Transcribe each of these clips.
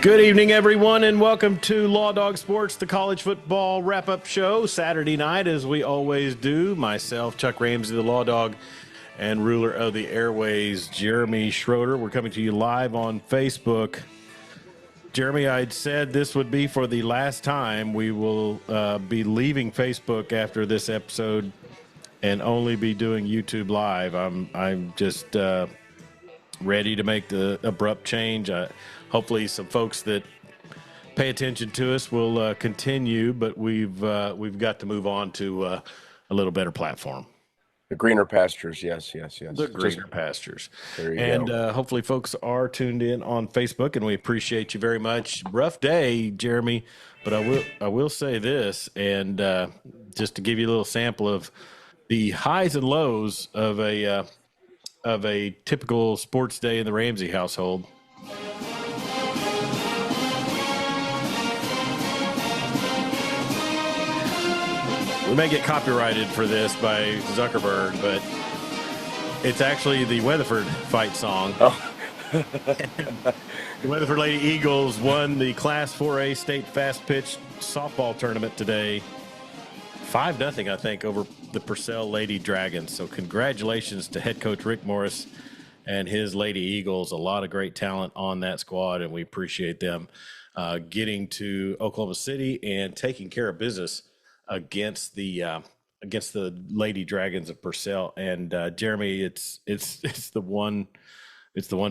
Good evening, everyone, and welcome to Law Dog Sports, the college football wrap-up show. Saturday night, as we always do. Myself, Chuck Ramsey, the Law Dog, and ruler of the airways, Jeremy Schroeder. We're coming to you live on Facebook. Jeremy, I'd said this would be for the last time. We will be leaving Facebook after this episode and only be doing YouTube Live. I'm just ready to make the abrupt change. Hopefully some folks that pay attention to us will continue, but we've got to move on to a little better platform. The greener pastures, yes. The greener pastures. There you and go. Hopefully folks are tuned in on Facebook, and we appreciate you very much. Rough day, Jeremy, but I will say this, and just to give you a little sample of the highs and lows of a typical sports day in the Ramsey household. We may get copyrighted for this by Zuckerberg, but it's actually the Weatherford fight song. Oh. The Weatherford Lady Eagles won the Class 4A state fast pitch softball tournament today. 5-0, I think, over the Purcell Lady Dragons. So congratulations to head coach Rick Morris and his Lady Eagles. A lot of great talent on that squad, and we appreciate them getting to Oklahoma City and taking care of business against the Lady Dragons of Purcell. And Jeremy, it's the one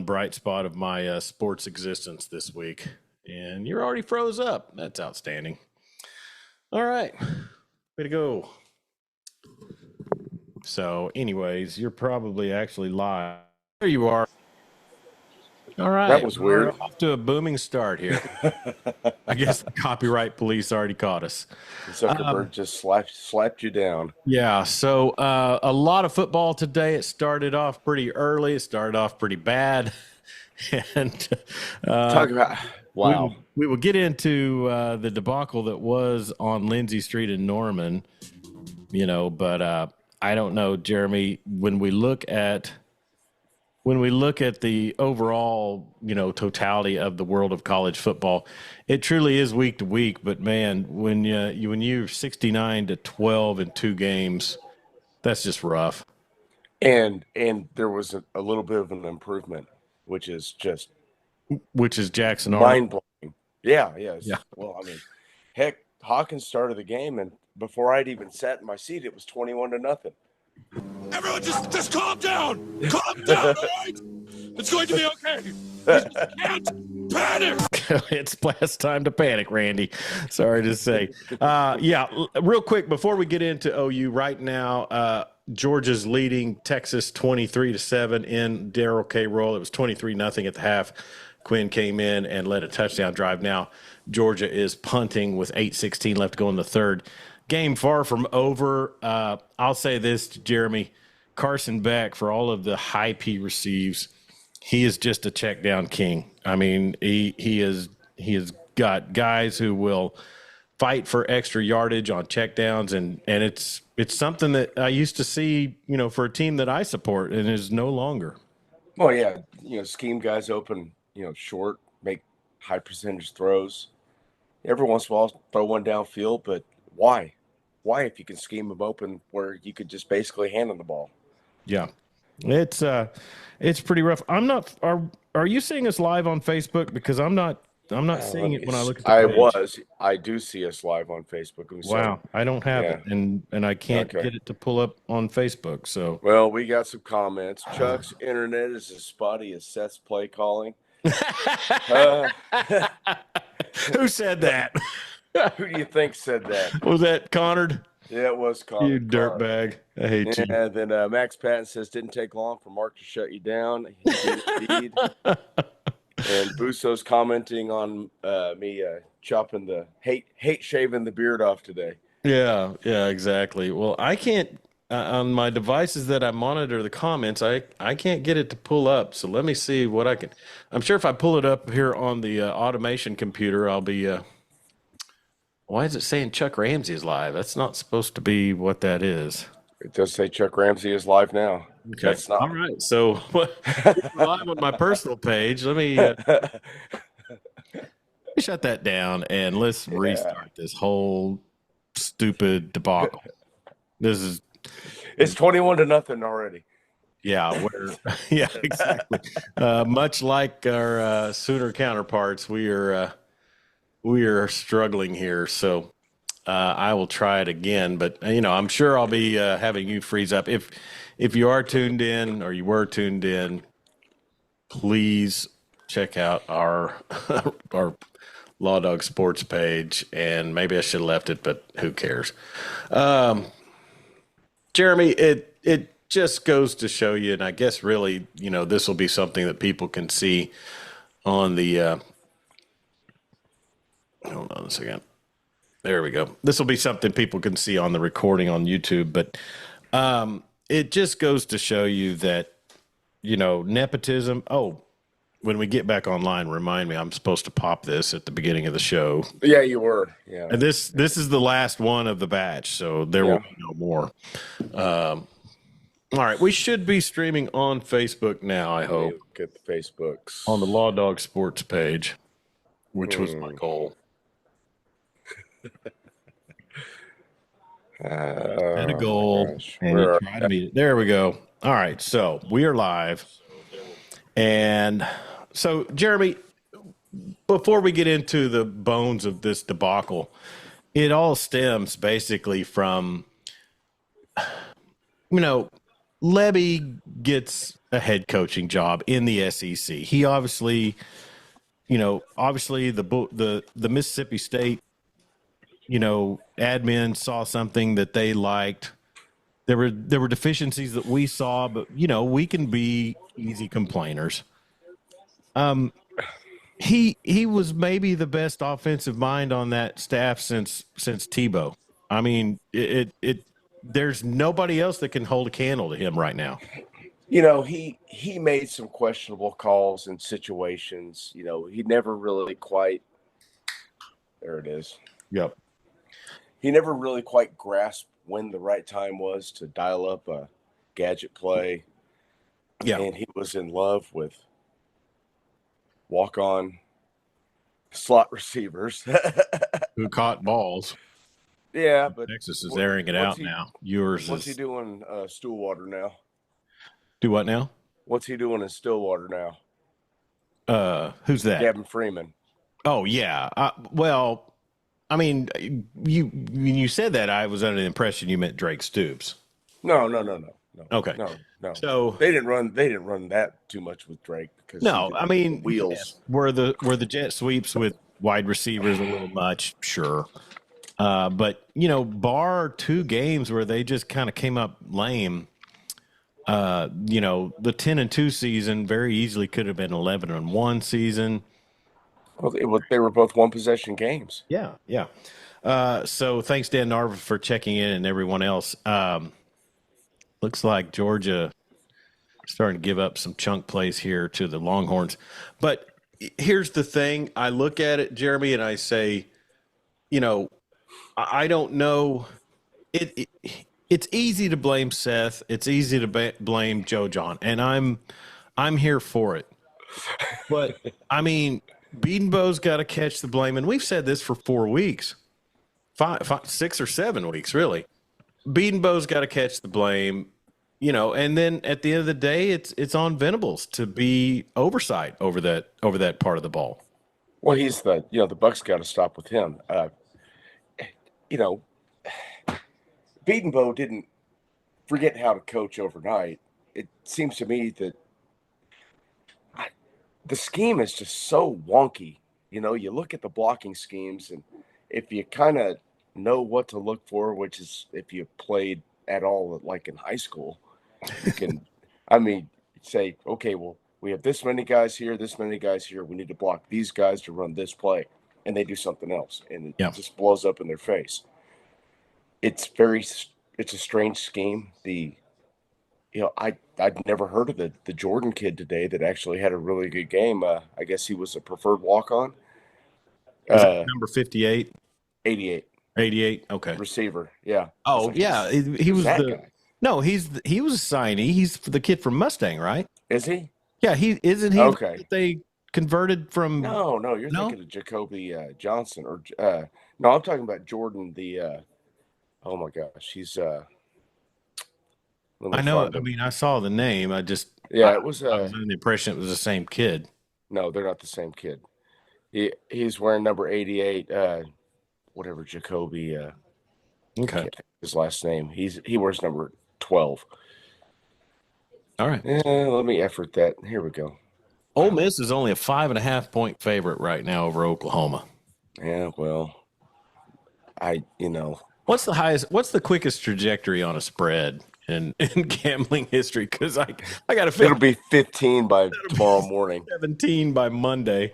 bright spot of my sports existence this week. And you're already froze up. That's outstanding. All right, way to go. So, anyways, you're probably actually live. There you are. All right. That was weird. We're off to a booming start here. I guess the copyright police already caught us. Zuckerberg just slapped you down. Yeah, so a lot of football today. It started off pretty early. It started off pretty bad. And talk about wow. We will get into the debacle that was on Lindsay Street in Norman, but I don't know, Jeremy, when we look at the overall, totality of the world of college football, it truly is week to week. But man, when you're 69-12 in 2 games, that's just rough. And there was a little bit of an improvement, which is Jackson mind blowing. Yeah. Well, I mean, heck, Hawkins started the game, and before I'd even sat in my seat, it was 21-0. Everyone just calm down. Calm down, all right? It's going to be okay. We just can't panic. It's last time to panic, Randy. Sorry to say. Real quick, before we get into OU right now, Georgia's leading Texas 23-7 in Darrell K. Roll. It was 23-0 at the half. Quinn came in and led a touchdown drive. Now Georgia is punting with 8:16 left to go in the third. Game far from over. I'll say this to Jeremy. Carson Beck, for all of the hype he receives, he is just a check down king. I mean, he has got guys who will fight for extra yardage on check downs, and it's something that I used to see, for a team that I support, and is no longer. Well, yeah, scheme guys open, short, make high percentage throws. Every once in a while, throw one downfield, but why? Why, if you can scheme them open where you could just basically hand them the ball? Yeah, it's pretty rough. I'm not. Are you seeing us live on Facebook? Because I'm not seeing it when I look at the page. I do see us live on Facebook. Wow, I don't have it, and I can't get it to pull up on Facebook. So, well, we got some comments. Chuck's internet is as spotty as Seth's play calling. Who said that? Who do you think said that? Was that Connard? Yeah, it was Connard. You dirtbag. I hate you. And then Max Patton says, didn't take long for Mark to shut you down. He did indeed. And Busso's commenting on me chopping the hate shaving the beard off today. Yeah, exactly. Well, I can't on my devices that I monitor the comments, I can't get it to pull up. So let me see what I can. I'm sure if I pull it up here on the automation computer, I'll be why is it saying Chuck Ramsey is live? That's not supposed to be what that is. It does say Chuck Ramsey is live now. Okay. That's not. All right. So live on my personal page. Let me shut that down and let's restart this whole stupid debacle. It's 21-0 already. Yeah, yeah, exactly. Much like our Sooner counterparts, we are struggling here. So I will try it again, but I'm sure I'll be having you freeze up. If you are tuned in or you were tuned in, please check out our our Law Dog Sports page. And maybe I should have left it, but who cares? Jeremy, it just goes to show you, and I guess really, this will be something that people can see on the. Hold on a second. There we go. This will be something people can see on the recording on YouTube, but it just goes to show you that, nepotism. Oh, when we get back online, remind me, I'm supposed to pop this at the beginning of the show. Yeah, you were. Yeah. And this is the last one of the batch, so there will be no more. All right, we should be streaming on Facebook now, I hope. Get the Facebooks. On the Law Dog Sports page, which was my goal. Had a goal, and you try to meet it. There we go. All right, so we are live. And so, Jeremy, before we get into the bones of this debacle, it all stems basically from, Lebby gets a head coaching job in the SEC. He obviously, the Mississippi State, admin saw something that they liked. There were deficiencies that we saw, but we can be easy complainers. He was maybe the best offensive mind on that staff since Tebow. I mean, there's nobody else that can hold a candle to him right now. He made some questionable calls in situations. He never really quite. There it is. Yep. He never really quite grasped when the right time was to dial up a gadget play. Yeah. And he was in love with walk-on slot receivers who caught balls. Yeah, but Texas is airing it out now. What's he doing Stillwater now? Do what now? What's he doing in Stillwater now? Who's that? Gavin Freeman. Oh, yeah. Well, I mean, when you said that, I was under the impression you meant Drake Stoops. No. Okay. No. So they didn't run that too much with Drake because wheels. Were the jet sweeps with wide receivers a little much? Sure. But bar two games where they just kind of came up lame. The 10-2 season very easily could have been 11-1 season. Well, they were both one possession games. Yeah. So thanks, Dan Narva, for checking in, and everyone else. Looks like Georgia starting to give up some chunk plays here to the Longhorns. But here's the thing. I look at it, Jeremy, and I say, I don't know. It's easy to blame Seth. It's easy to blame Joe John, and I'm here for it. But, I mean, Bedenbaugh's got to catch the blame, and we've said this for 4 weeks. 6 or 7 weeks, really. Bedenbaugh's got to catch the blame, and then at the end of the day, it's on Venables to be oversight over that part of the ball. Well, he's the Bucks got to stop with him. Bedenbaugh didn't forget how to coach overnight. It seems to me that the scheme is just so wonky. You look at the blocking schemes, and if you kind of know what to look for, which is if you played at all, like in high school, you can, say, okay, well, we have this many guys here, this many guys here. We need to block these guys to run this play, and they do something else, and it just blows up in their face. It's a strange scheme. I'd never heard of the Jordan kid today that actually had a really good game. I guess he was a preferred walk-on. Number 58? 88. 88. Okay. Receiver. Yeah. Oh, yeah. He was the guy? No, he was a signee. He's the kid from Mustang, right? Is he? Yeah, isn't he? Okay. They converted from? No, you're No, thinking of Jacoby Johnson or no, I'm talking about Jordan. Oh my gosh, he's let me I know. find I him. mean, I saw the name. Yeah, it was I was under the impression it was the same kid. no, they're not the same kid. He's wearing number 88. Whatever Jacoby. I Okay. can't think of his last name. He wears number 12. All right. Let me effort that. Here we go. Ole Miss is only a 5.5-point favorite right now over Oklahoma. Yeah, well, What's the highest? What's the quickest trajectory on a spread in gambling history? Because I got to it'll be 15 by tomorrow morning. 17 by Monday.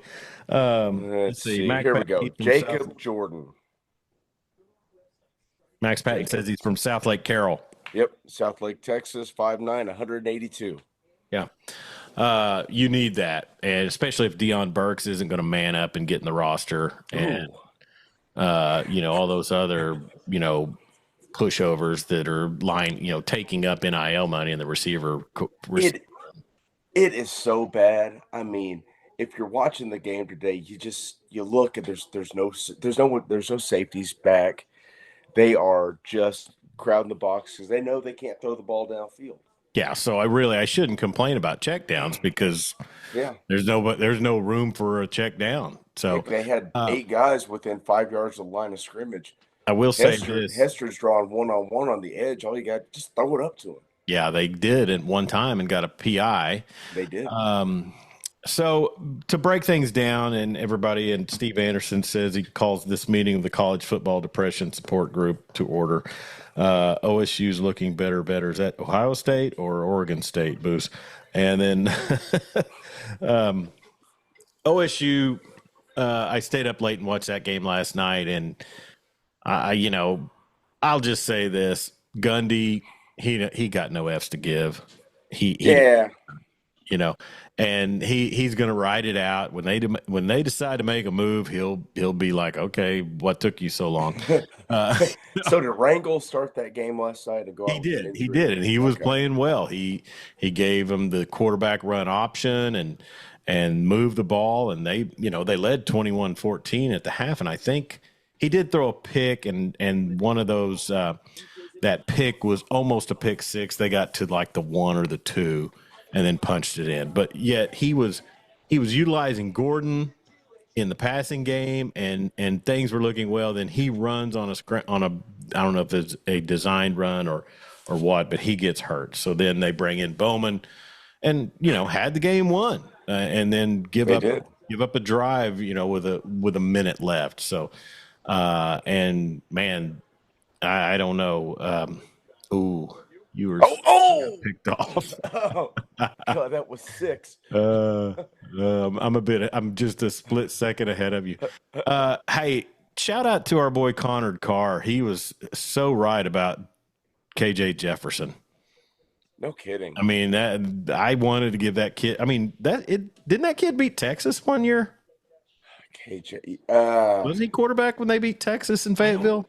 Let's see. Here we go. Jacob Jordan. Max Patton says he's from South Lake Carroll. Yep, South Lake, Texas, 5'9", 182. Yeah. You need that, and especially if Deion Burks isn't going to man up and get in the roster, and all those other pushovers that are taking up NIL money in the receiver. It is so bad. I mean, if you're watching the game today, you look and there's no safeties back. They are just crowding the box because they know they can't throw the ball downfield. Yeah, so I shouldn't complain about checkdowns because there's no room for a check down. So they had 8 guys within 5 yards of the line of scrimmage. I will say this: Hester's drawing 1-on-1 on the edge. All you got, just throw it up to him. Yeah, they did at one time and got a PI. They did. So to break things down, and Steve Anderson says he calls this meeting of the College Football Depression Support Group to order. OSU's looking better. Is that Ohio State or Oregon State, Boos? And then OSU, I stayed up late and watched that game last night, and I'll just say this: Gundy, he got no F's to give. And he's going to ride it out. When they decide to make a move, he'll be like, okay, what took you so long? So did Rangel start that game last night? He did, and he was playing well. He gave him the quarterback run option and moved the ball, and they led 21-14 at the half, and I think he did throw a pick, and one of those that pick was almost a pick six. They got to like the 1 or the 2. And then punched it in. But yet he was utilizing Gordon in the passing game, and things were looking well. Then he runs on a I don't know if it's a designed run or what, but he gets hurt. So then they bring in Bowman, and had the game won, and then give up a drive, with a minute left. So and man, I don't know. You were picked off. God, that was 6. I'm just a split second ahead of you. Hey, shout out to our boy Connor Carr. He was so right about KJ Jefferson. No kidding. I mean, that I wanted to give that kid. I mean, didn't that kid beat Texas one year? KJ was he quarterback when they beat Texas in Fayetteville?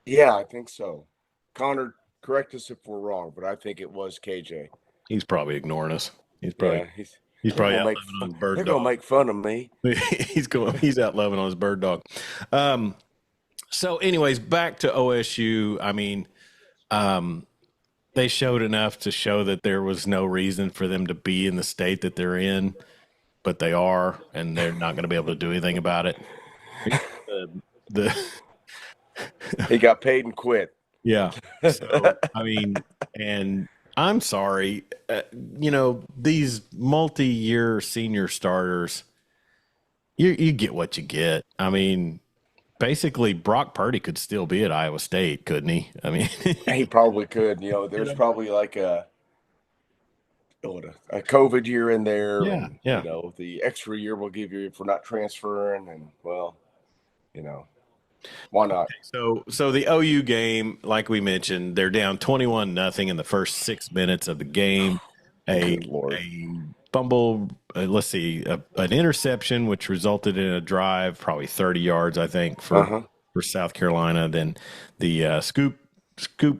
Yeah, I think so. Connor, correct us if we're wrong, but I think it was KJ. He's probably ignoring us. He's probably out living on his bird dog. They're gonna make fun of me. He's out loving on his bird dog. So anyways, back to OSU. I mean, they showed enough to show that there was no reason for them to be in the state that they're in, but they are, and they're not going to be able to do anything about it. He got paid and quit. Yeah. So, I mean, and I'm sorry, these multi-year senior starters, you get what you get. I mean, basically Brock Purdy could still be at Iowa State, couldn't he? I mean, he probably could. There's probably like a COVID year in there. Yeah. And, the extra year we'll give you for not transferring, and why not? So the OU game, like we mentioned, they're down 21-0 in the first 6 minutes of the game. A fumble, an interception, which resulted in a drive, probably 30 yards, I think, for South Carolina. Then the scoop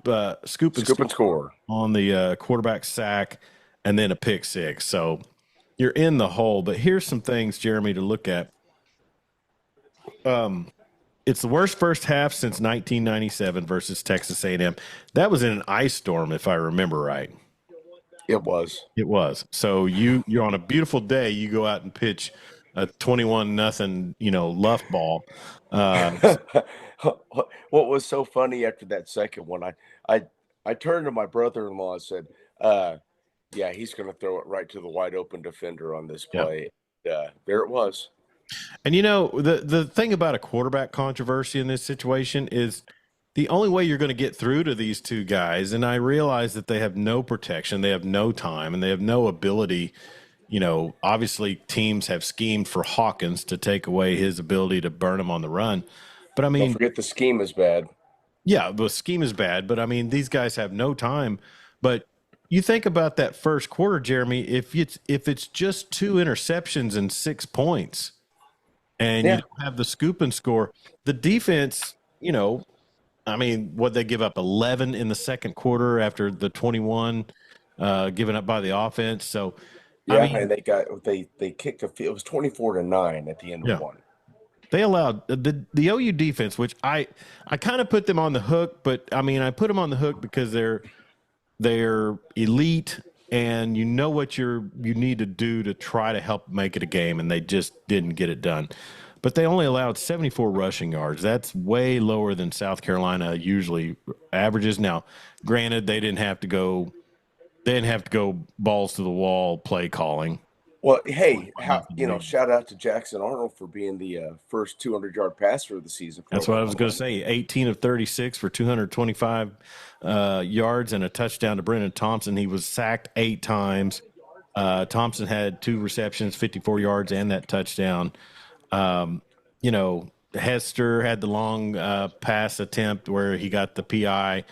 and score on the quarterback sack, and then a pick six. So, you're in the hole. But here's some things, Jeremy, to look at. It's the worst first half since 1997 versus Texas A&M. That was in an ice storm, if I remember right. It was. It was. So you're on a beautiful day. You go out and pitch a 21-0, luff ball. What was so funny after that second one? I turned to my brother-in-law and said, "Yeah, he's going to throw it right to the wide open defender on this play." There it was. And the thing about a quarterback controversy in this situation is the only way you're going to get through to these two guys, and I realize that they have no protection, they have no time, and they have no ability. Obviously teams have schemed for Hawkins to take away his ability to burn him on the run. But I mean, don't forget the scheme is bad. Yeah, the scheme is bad, but I mean, these guys have no time. But you think about that first quarter, Jeremy, if it's just 2 interceptions and 6 points and you don't have the scoop and score, the defense, I mean, what they give up 11 in the second quarter after the 21 given up by the offense. So and they kicked a field. It was 24-9 at the end of one. They allowed the OU defense, which I kind of put them on the hook, but I mean I put them on the hook because they're elite and you know what you need to do to try to help make it a game, and they just didn't get it done. But they only allowed 74 rushing yards. That's way lower than South Carolina usually averages. Now, granted, they didn't have to go balls to the wall play calling. Well, hey, shout out to Jackson Arnold for being the first 200-yard passer of the season. That's what I was going to say. 18 of 36 for 225 yards and a touchdown to Brendan Thompson. He was sacked 8 times. Thompson had 2 receptions, 54 yards, and that touchdown. Hester had the long pass attempt where he got the PI.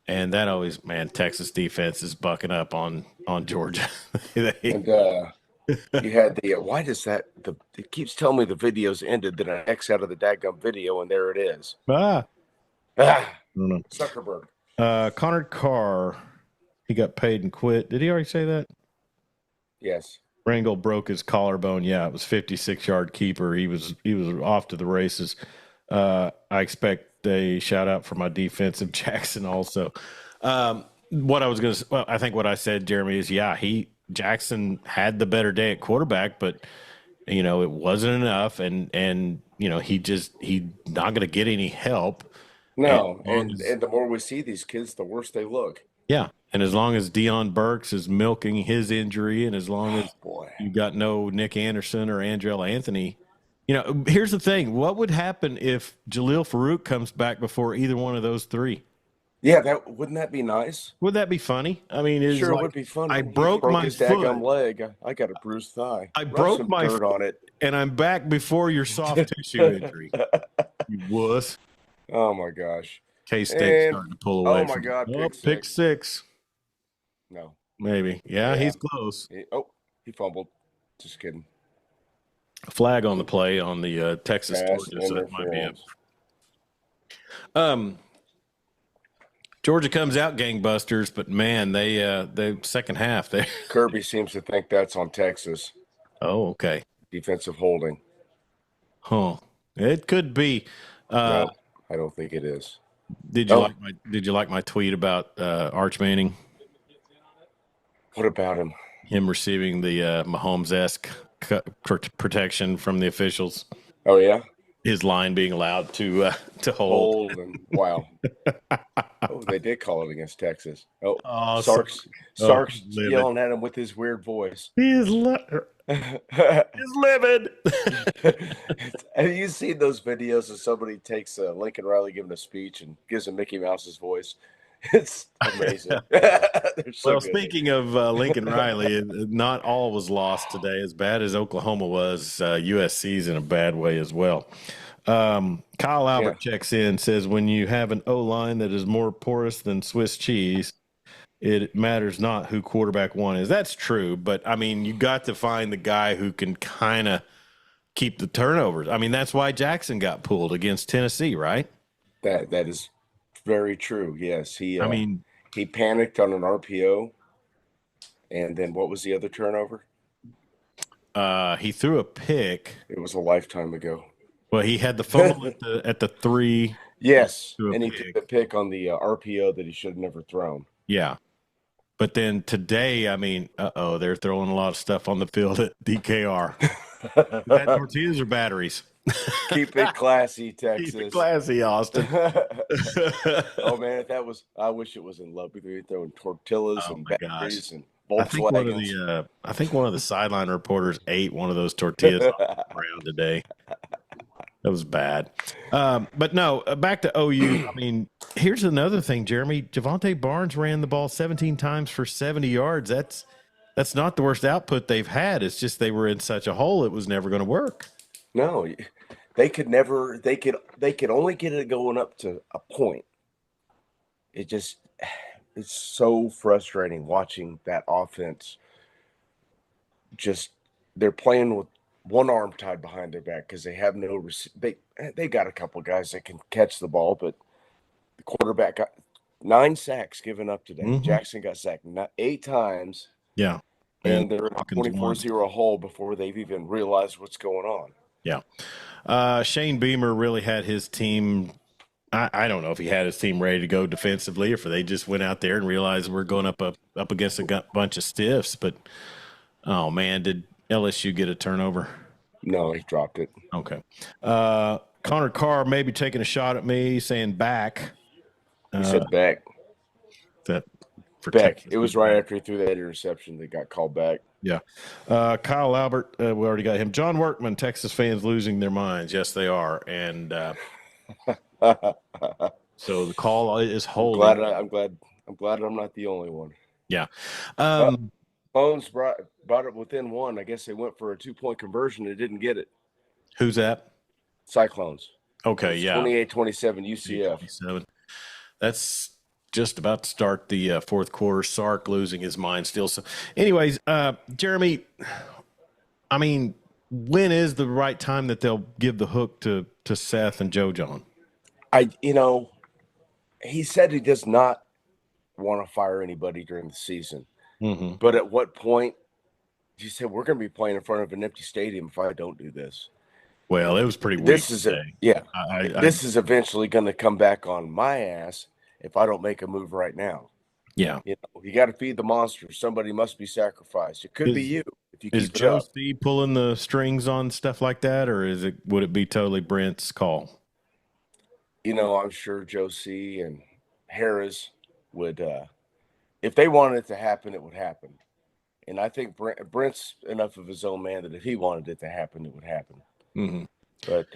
And that always, Texas defense is bucking up on Georgia. You had why does that, it keeps telling me the video's ended, then I X out of the dadgum video, and there it is. Zuckerberg. Connor Carr, he got paid and quit. Did he already say that? Yes. Rangel broke his collarbone. Yeah, it was 56-yard keeper. He was off to the races. I expect a shout out for my defensive Jackson also. What I was going to, I think what I said, Jeremy, is Jackson had the better day at quarterback, but it wasn't enough, and he's not going to get any help. No, and the more we see these kids, the worse they look. Yeah, and as long as Deion Burks is milking his injury, and as long as you got no Nick Anderson or Andrell Anthony, here's the thing: what would happen if Jaleel Farouk comes back before either one of those 3? Yeah, wouldn't that be nice? Would that be funny? I mean, it would be funny. I broke my his daggum leg. I got a bruised thigh. I broke my dirt on it, and I'm back before your soft tissue injury. You wuss! Oh my gosh! K-State starting to pull away. Oh my God! Pick 6. No, maybe. Yeah, he's close. He fumbled. Just kidding. Flag on the play on the Texas Georgia, so that might be it. Georgia comes out gangbusters, but man, they second half there. Kirby seems to think that's on Texas. Oh, okay. Defensive holding. Huh. It could be. No, I don't think it is. Did you like my tweet about Arch Manning? What about him? Him receiving the Mahomes-esque protection from the officials. Oh yeah. His line being allowed to hold. And, wow. They did call it against Texas. Sark's yelling at him with his weird voice. He's livid. Have you seen those videos of somebody takes Lincoln Riley giving a speech and gives him Mickey Mouse's voice? It's amazing. Speaking of Lincoln Riley, not all was lost today. As bad as Oklahoma was, USC's in a bad way as well. Kyle Albert checks in, says, when you have an O-line that is more porous than Swiss cheese, it matters not who quarterback 1 is. That's true, but, I mean, you got to find the guy who can kind of keep the turnovers. I mean, that's why Jackson got pulled against Tennessee, right? That is very true. Yes, he panicked on an RPO, and then what was the other turnover? He threw a pick. It was a lifetime ago. Well, he had the fumble at the 3. Yes, Threw a and he threw pick. the pick on the RPO that he should have never thrown. Yeah. But then today, I mean, they're throwing a lot of stuff on the field at DKR. Is that tortillas or batteries? Keep it classy, Texas. Keep it classy, Austin. Oh man, I wish it was in love with you throwing tortillas and my batteries gosh. and I think one of the sideline reporters ate one of those tortillas off the ground today. That was bad. But no, back to OU. I mean, here's another thing, Jeremy. Javonte Barnes ran the ball 17 times for 70 yards. That's not the worst output they've had. It's just they were in such a hole it was never going to work. No, they could never. They could only get it going up to a point. It's so frustrating watching that offense. Just they're playing with one arm tied behind their back because they have no. They got a couple guys that can catch the ball, but the quarterback got 9 sacks given up today. Mhm. Jackson got sacked 8 times. Yeah. And they're in a 24-0 hole before they've even realized what's going on. Yeah. Shane Beamer really had his team. I don't know if he had his team ready to go defensively or if they just went out there and realized we're going up against a bunch of stiffs. But, oh, man, did LSU get a turnover? No, he dropped it. Okay. Connor Carr maybe taking a shot at me saying back. He said back. That for Back. Texas. It was right after he threw that interception that got called back. Yeah. Kyle Albert, we already got him. John Workman, Texas fans losing their minds. Yes, they are. And so the call is holding. I'm glad I'm not the only one. Yeah. Bones brought it within one. I guess they went for a 2-point conversion and didn't get it. Who's that? Cyclones. Okay, yeah. 28-27 UCF. 27. That's just about to start the fourth quarter. Sark losing his mind still. So, anyways, Jeremy, I mean, when is the right time that they'll give the hook to Seth and Joe John? He said he does not want to fire anybody during the season. Mm-hmm. But at what point? He said we're going to be playing in front of an empty stadium if I don't do this. Well, it was pretty weak. This is this is eventually going to come back on my ass if I don't make a move right now. Yeah, you got to feed the monster. Somebody must be sacrificed. It could be you if you keep it up. Is Joe C pulling the strings on stuff like that, or would it be totally Brent's call? I'm sure Joe C and Harris would, if they wanted it to happen, it would happen. And I think Brent's enough of his own man that if he wanted it to happen, it would happen. Mm-hmm. But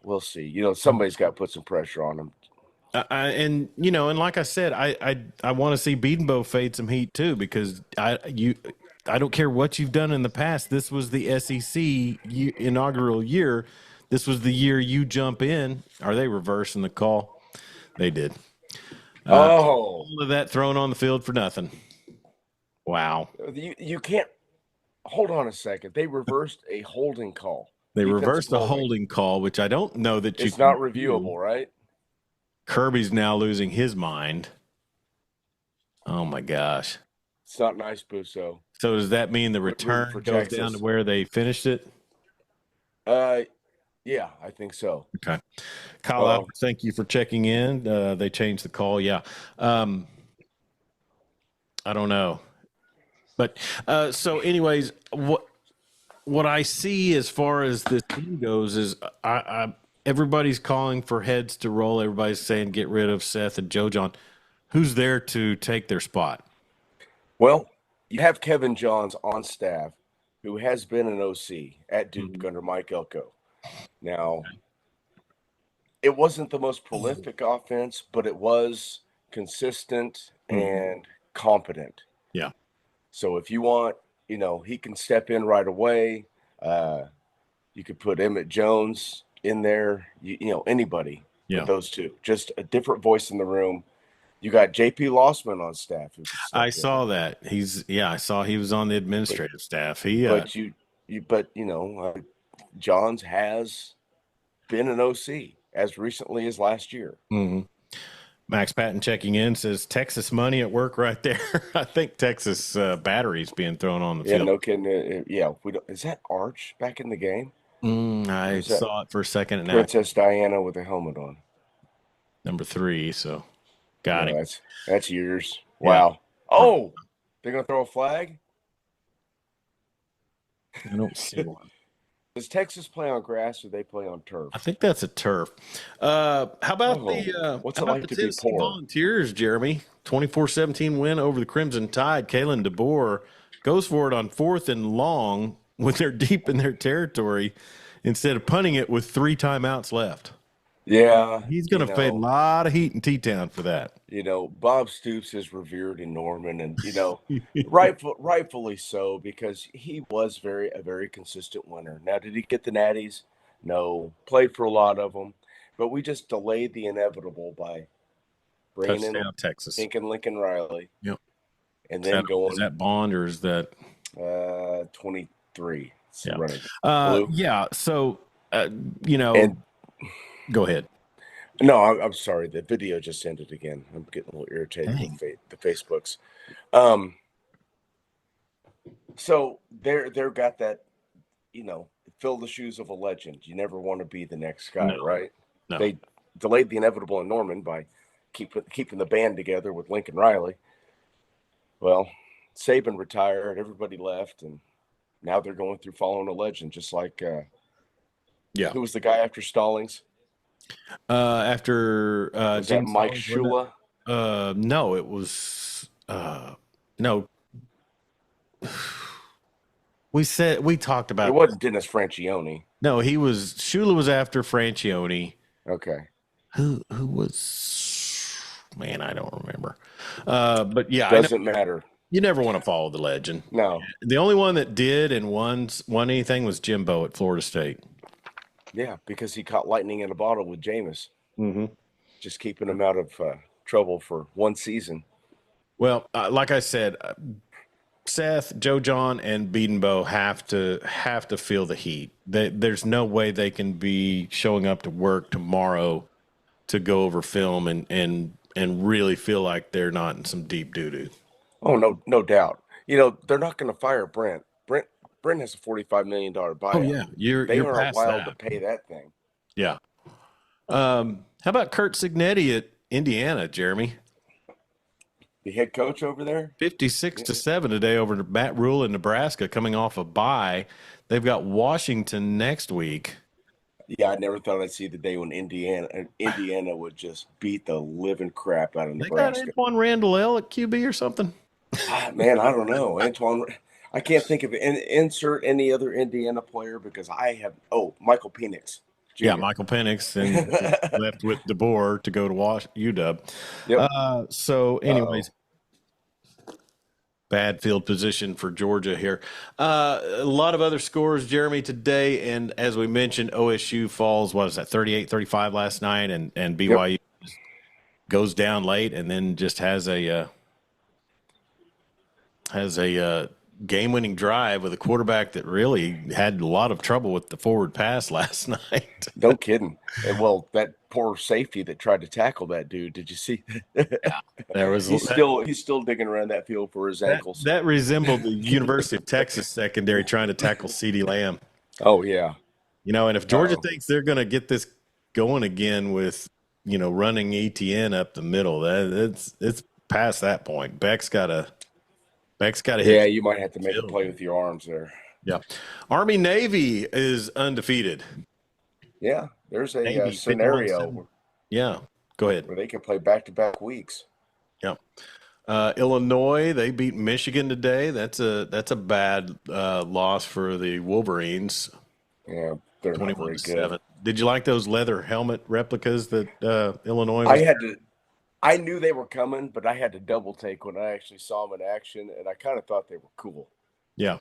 we'll see. Somebody's got to put some pressure on him. And like I said, I want to see Biedenbow fade some heat too, because I don't care what you've done in the past. This was the SEC inaugural year. This was the year you jump in. Are they reversing the call? They did. All of that thrown on the field for nothing. Wow. You can't hold on a second. They reversed a holding call. They reversed a holding call, which I don't know that it's not reviewable, right? Kirby's now losing his mind. Oh my gosh. It's not nice, Busso. So does that mean the return goes down to where they finished it? Yeah, I think so. Okay. Kyle Albert, thank you for checking in. They changed the call. Yeah. I don't know. But so anyways, what I see as far as this team goes is everybody's calling for heads to roll. Everybody's saying get rid of Seth and Joe John. Who's there to take their spot? Well, you have Kevin Johns on staff, who has been an OC at Duke under Mike Elko. Now, it wasn't the most prolific offense, but it was consistent and competent. Yeah. So if you want, he can step in right away. You could put Emmett Jones in there, anybody with those two. Just a different voice in the room. You got JP Lossman on staff. I saw that. I saw he was on the administrative staff. Johns has been an OC as recently as last year. Mm-hmm. Max Patton checking in says Texas money at work right there. I think Texas batteries being thrown on the Yeah, field. no kidding. Yeah, we don't, is that Arch back in the game? I Is that saw it for a second. And now Princess Diana with a helmet on? number 3. So got No, him. that's yours. Yeah. Wow. Oh, they're gonna throw a flag. I don't see one. Does Texas play on grass or they play on turf? I think that's a turf. How about What's how it about like the to be Tennessee poor? Volunteers, Jeremy? 24-17 win over the Crimson Tide. Kalen DeBoer goes for it on 4th and long when they're deep in their territory instead of punting it with 3 timeouts left. Yeah, He's going to fade a lot of heat in T-Town for that. Bob Stoops is revered in Norman, and rightfully so, because he was a very consistent winner. Now, did he get the natties? No, played for a lot of them, but we just delayed the inevitable by bringing in Touchdown, Texas. Lincoln Riley. Yep. And then Is that Bond or is that 23? Yeah. Running blue. Yeah. So, and go ahead. No, I'm sorry. The video just ended again. I'm getting a little irritated with the Facebooks. So they're got that, fill the shoes of a legend. You never want to be the next guy, right? No. They delayed the inevitable in Norman by keeping the band together with Lincoln Riley. Well, Saban retired, everybody left, and now they're going through following a legend, just like who was the guy after Stallings? After was that Mike Shula? No, it was no. We talked about it. Wasn't Dennis Franchione? No, Shula was after Franchione. Okay. Who was? Man, I don't remember. But yeah, doesn't matter. You never want to follow the legend. No. The only one that did and won anything was Jimbo at Florida State. Yeah, because he caught lightning in a bottle with Jameis. Mm-hmm. Just keeping him out of trouble for one season. Well, like I said, Seth, Joe John, and Beadenbow have to feel the heat. There's no way they can be showing up to work tomorrow to go over film and really feel like they're not in some deep doo-doo. Oh, no doubt. They're not going to fire Brent. Brent has a $45 million buyout. Oh, yeah. You're aren't wild to pay that thing. Yeah. How about Kurt Cignetti at Indiana, Jeremy? The head coach over there? 56-7 today over Matt Rule in Nebraska, coming off a bye. They've got Washington next week. Yeah, I never thought I'd see the day when Indiana would just beat the living crap out of Nebraska. They got Antoine Randall L at QB or something? Man, I don't know. Antoine, I can't think of insert any other Indiana player because I have Michael Penix. Jr. Yeah, Michael Penix and left with DeBoer to go to UW. Yep. So, anyways, bad field position for Georgia here. A lot of other scores, Jeremy, today, and as we mentioned, OSU falls. 38-35 last night, and BYU goes down late, and then just has a game-winning drive with a quarterback that really had a lot of trouble with the forward pass last night. No kidding. And that poor safety that tried to tackle that dude. Did you see? There was he's still digging around that field for his ankles. That resembled the University of Texas secondary trying to tackle CeeDee Lamb. Oh yeah. And if Georgia thinks they're going to get this going again with running ETN up the middle, it's past that point. Beck's got to hit. Yeah, you might have to make a play with your arms there. Yeah. Army Navy is undefeated. Yeah, there's a scenario. Yeah, go ahead. Where they can play back-to-back weeks. Yeah. Illinois, they beat Michigan today. That's a bad loss for the Wolverines. Yeah, they're not very good. Did you like those leather helmet replicas that Illinois was? I knew they were coming, but I had to double take when I actually saw them in action, and I kind of thought they were cool. Yeah.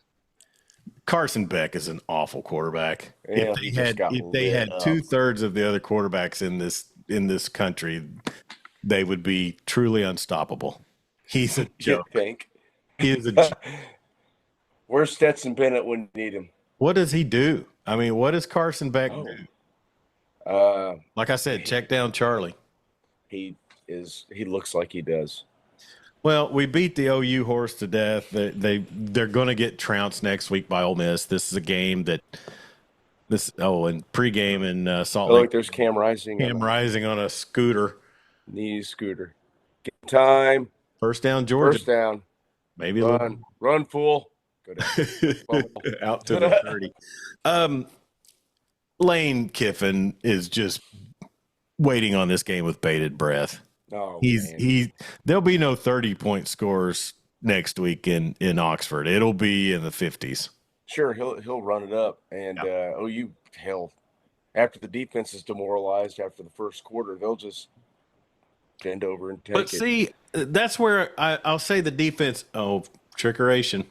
Carson Beck is an awful quarterback. Yeah, if they had 2/3 of the other quarterbacks in this country, they would be truly unstoppable. He's a joke. You think? He is a joke. Where's Stetson Bennett when you need him? What does he do? I mean, what does Carson Beck do? Like I said, check down Charlie. He he looks like he does. Well, we beat the OU horse to death. They're going to get trounced next week by Ole Miss. This is a game that and pregame in Salt Lake. Look, there's Cam Rising. Cam Rising on a scooter. Knee scooter. Game time. First down, Georgia. First down. Maybe run, fool. Go down. Out to the 30. Lane Kiffin is just waiting on this game with bated breath. Oh, there'll be no 30-point scores next week in Oxford. It'll be in the 50s. Sure, he'll run it up, and OU after the defense is demoralized after the first quarter, they'll just bend over and take it. But see, that's where I'll say the defense. Oh, trickeration.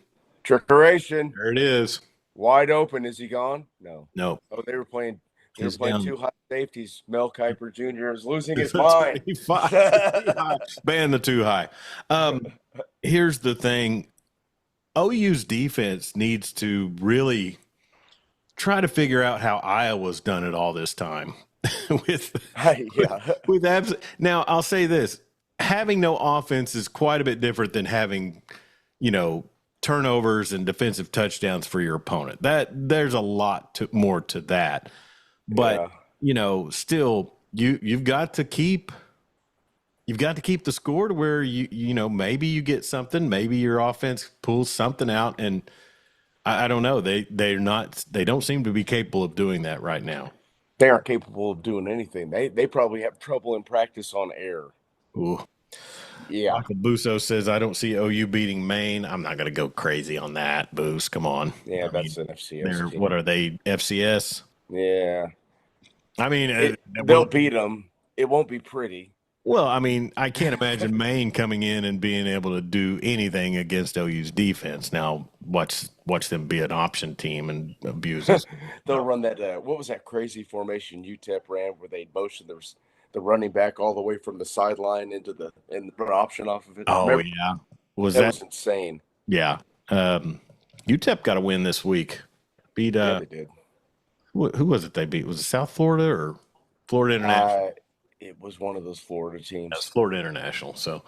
There it is. Wide open. Is he gone? No. Oh, they were playing. Down. Two high safeties. Mel Kiper Jr. is losing his mind. Ban the too high. Here's the thing. OU's defense needs to really try to figure out how Iowa's done it all this time. Now, I'll say this. Having no offense is quite a bit different than having, turnovers and defensive touchdowns for your opponent. There's a lot more to that. But still, you've got to keep the score to where maybe you get something, maybe your offense pulls something out, and I don't know. They don't seem to be capable of doing that right now. They aren't capable of doing anything. They probably have trouble in practice on air. Ooh. Yeah. Michael Busso says, I don't see OU beating Maine. I'm not going to go crazy on that, Boos. Come on. Yeah, that's an FCS team. What are they, FCS? Yeah. I mean, they'll beat them. It won't be pretty. Well, I mean, I can't imagine Maine coming in and being able to do anything against OU's defense. Now, watch them be an option team and abuse us. They'll run that. What was that crazy formation UTEP ran where they motioned the running back all the way from the sideline and put an option off of it? Oh, remember? yeah. That was insane. Yeah. UTEP got a win this week. Beat they did. Who was it they beat? Was it South Florida or Florida International? It was one of those Florida teams. That's Florida International. So,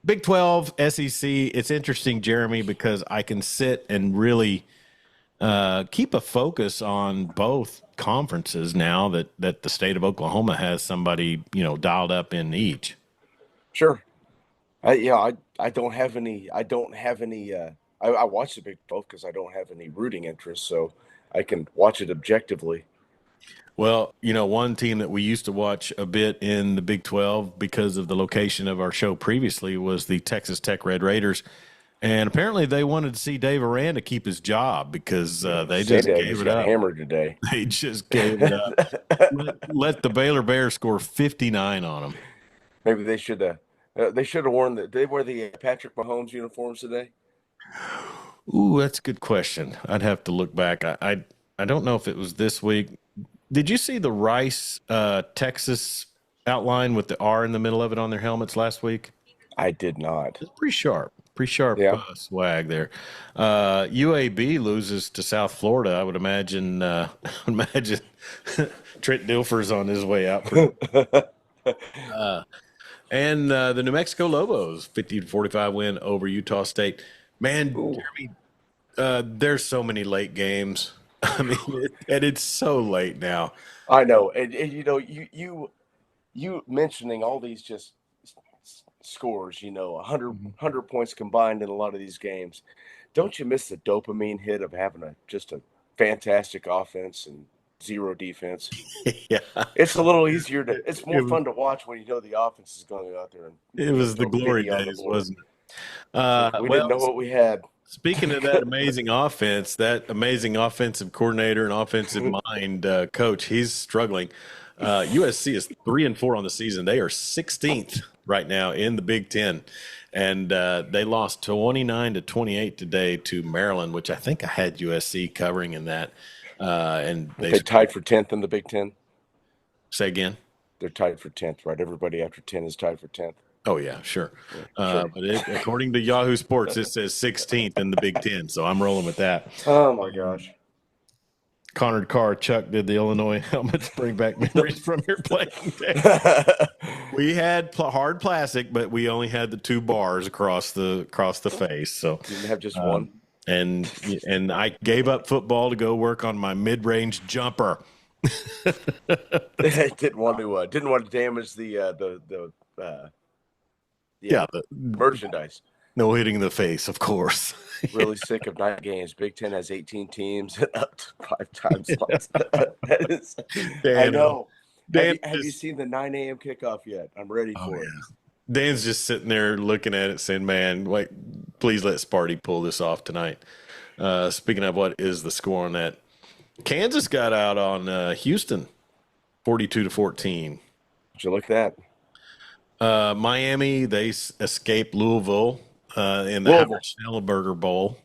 Big 12, SEC, it's interesting, Jeremy, because I can sit and really keep a focus on both conferences now that the state of Oklahoma has somebody, dialed up in each. Sure. I don't have any. I watch the Big 12 because I don't have any rooting interest, so I can watch it objectively. Well, one team that we used to watch a bit in the Big 12 because of the location of our show previously was the Texas Tech Red Raiders. And apparently they wanted to see Dave Aranda keep his job because they just gave it up. Hammered today. They just gave it up. let the Baylor Bears score 59 on them. Maybe they should have worn did they wear the Patrick Mahomes uniforms today? Ooh, that's a good question. I'd have to look back. I don't know if it was this week. Did you see the Rice, Texas outline with the R in the middle of it on their helmets last week? I did not. It's pretty sharp swag there. UAB loses to South Florida. I would imagine Trent Dilfer's on his way out. And the New Mexico Lobos, 50-45 win over Utah State. Man, Jeremy, there's so many late games. I mean, and it's so late now. I know, and you mentioning all these just scores, 100 points combined in a lot of these games. Don't you miss the dopamine hit of having just a fantastic offense and zero defense? Yeah, it's a little easier it's more fun to watch when the offense is going out there. And it was the glory days, wasn't it? We didn't know what we had. Speaking of that amazing offense, that amazing offensive coordinator and offensive mind coach, he's struggling. USC is 3-4 on the season. They are 16th right now in the Big Ten, and they lost 29-28 today to Maryland, which I think I had USC covering in that. And they tied for 10th in the Big Ten. Say again. They're tied for 10th, right? Everybody after 10 is tied for 10th. Oh, yeah, sure. But according to Yahoo Sports, it says 16th in the Big Ten, so I'm rolling with that. Oh, my gosh. Connor Carr, Chuck did the Illinois helmets bring back memories from your playing day. We had hard plastic, but we only had the 2 bars across the face. So Didn't have just one. And I gave up football to go work on my mid-range jumper. Didn't want to damage the merchandise. No hitting in the face, of course. Really sick of night games. Big Ten has 18 teams up to 5 times. I know. Have you seen the 9 a.m. kickoff yet? I'm ready for it. Dan's just sitting there looking at it saying, man, wait, please let Sparty pull this off tonight. Speaking of, what is the score on that? Kansas got out on Houston, 42-14. Did you look at that? Miami, they escaped Louisville in the Howard-Schnellberger Bowl.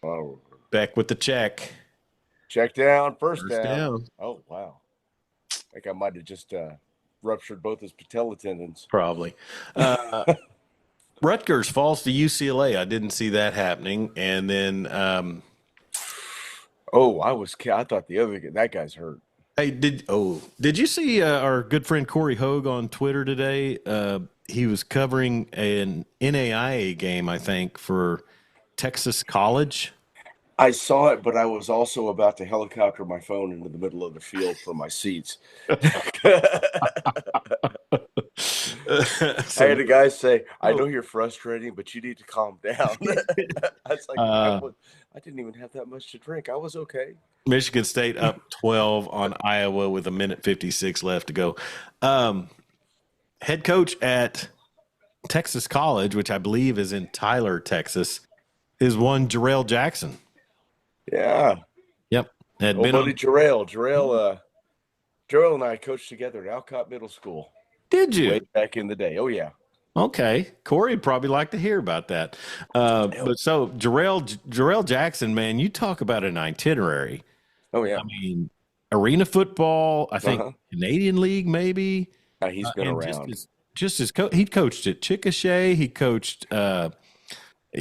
Oh. Back with the check. Check down, first down. Oh, wow. I think I might have just ruptured both his patella tendons. Probably. Rutgers falls to UCLA. I didn't see that happening. And then I thought that guy's hurt. Hey, did you see our good friend Corey Hogue on Twitter today? He was covering an NAIA game, I think, for Texas College. I saw it, but I was also about to helicopter my phone into the middle of the field from my seats. I had a guy say, I know you're frustrating, but you need to calm down. I was like, I didn't even have that much to drink. I was okay. Michigan State up 12 on Iowa with 1:56 left to go. Head coach at Texas College, which I believe is in Tyler, Texas, is one Jarrell Jackson. Yeah. Yep. Jarrell and I coached together at Alcott Middle School. Did you? Way back in the day. Oh, yeah. Okay. Corey would probably like to hear about that. But so Jarrell Jackson, man, you talk about an itinerary. Oh, yeah. I mean, arena football, I think Canadian League maybe. He's been around. He coached at Chickasha. He coached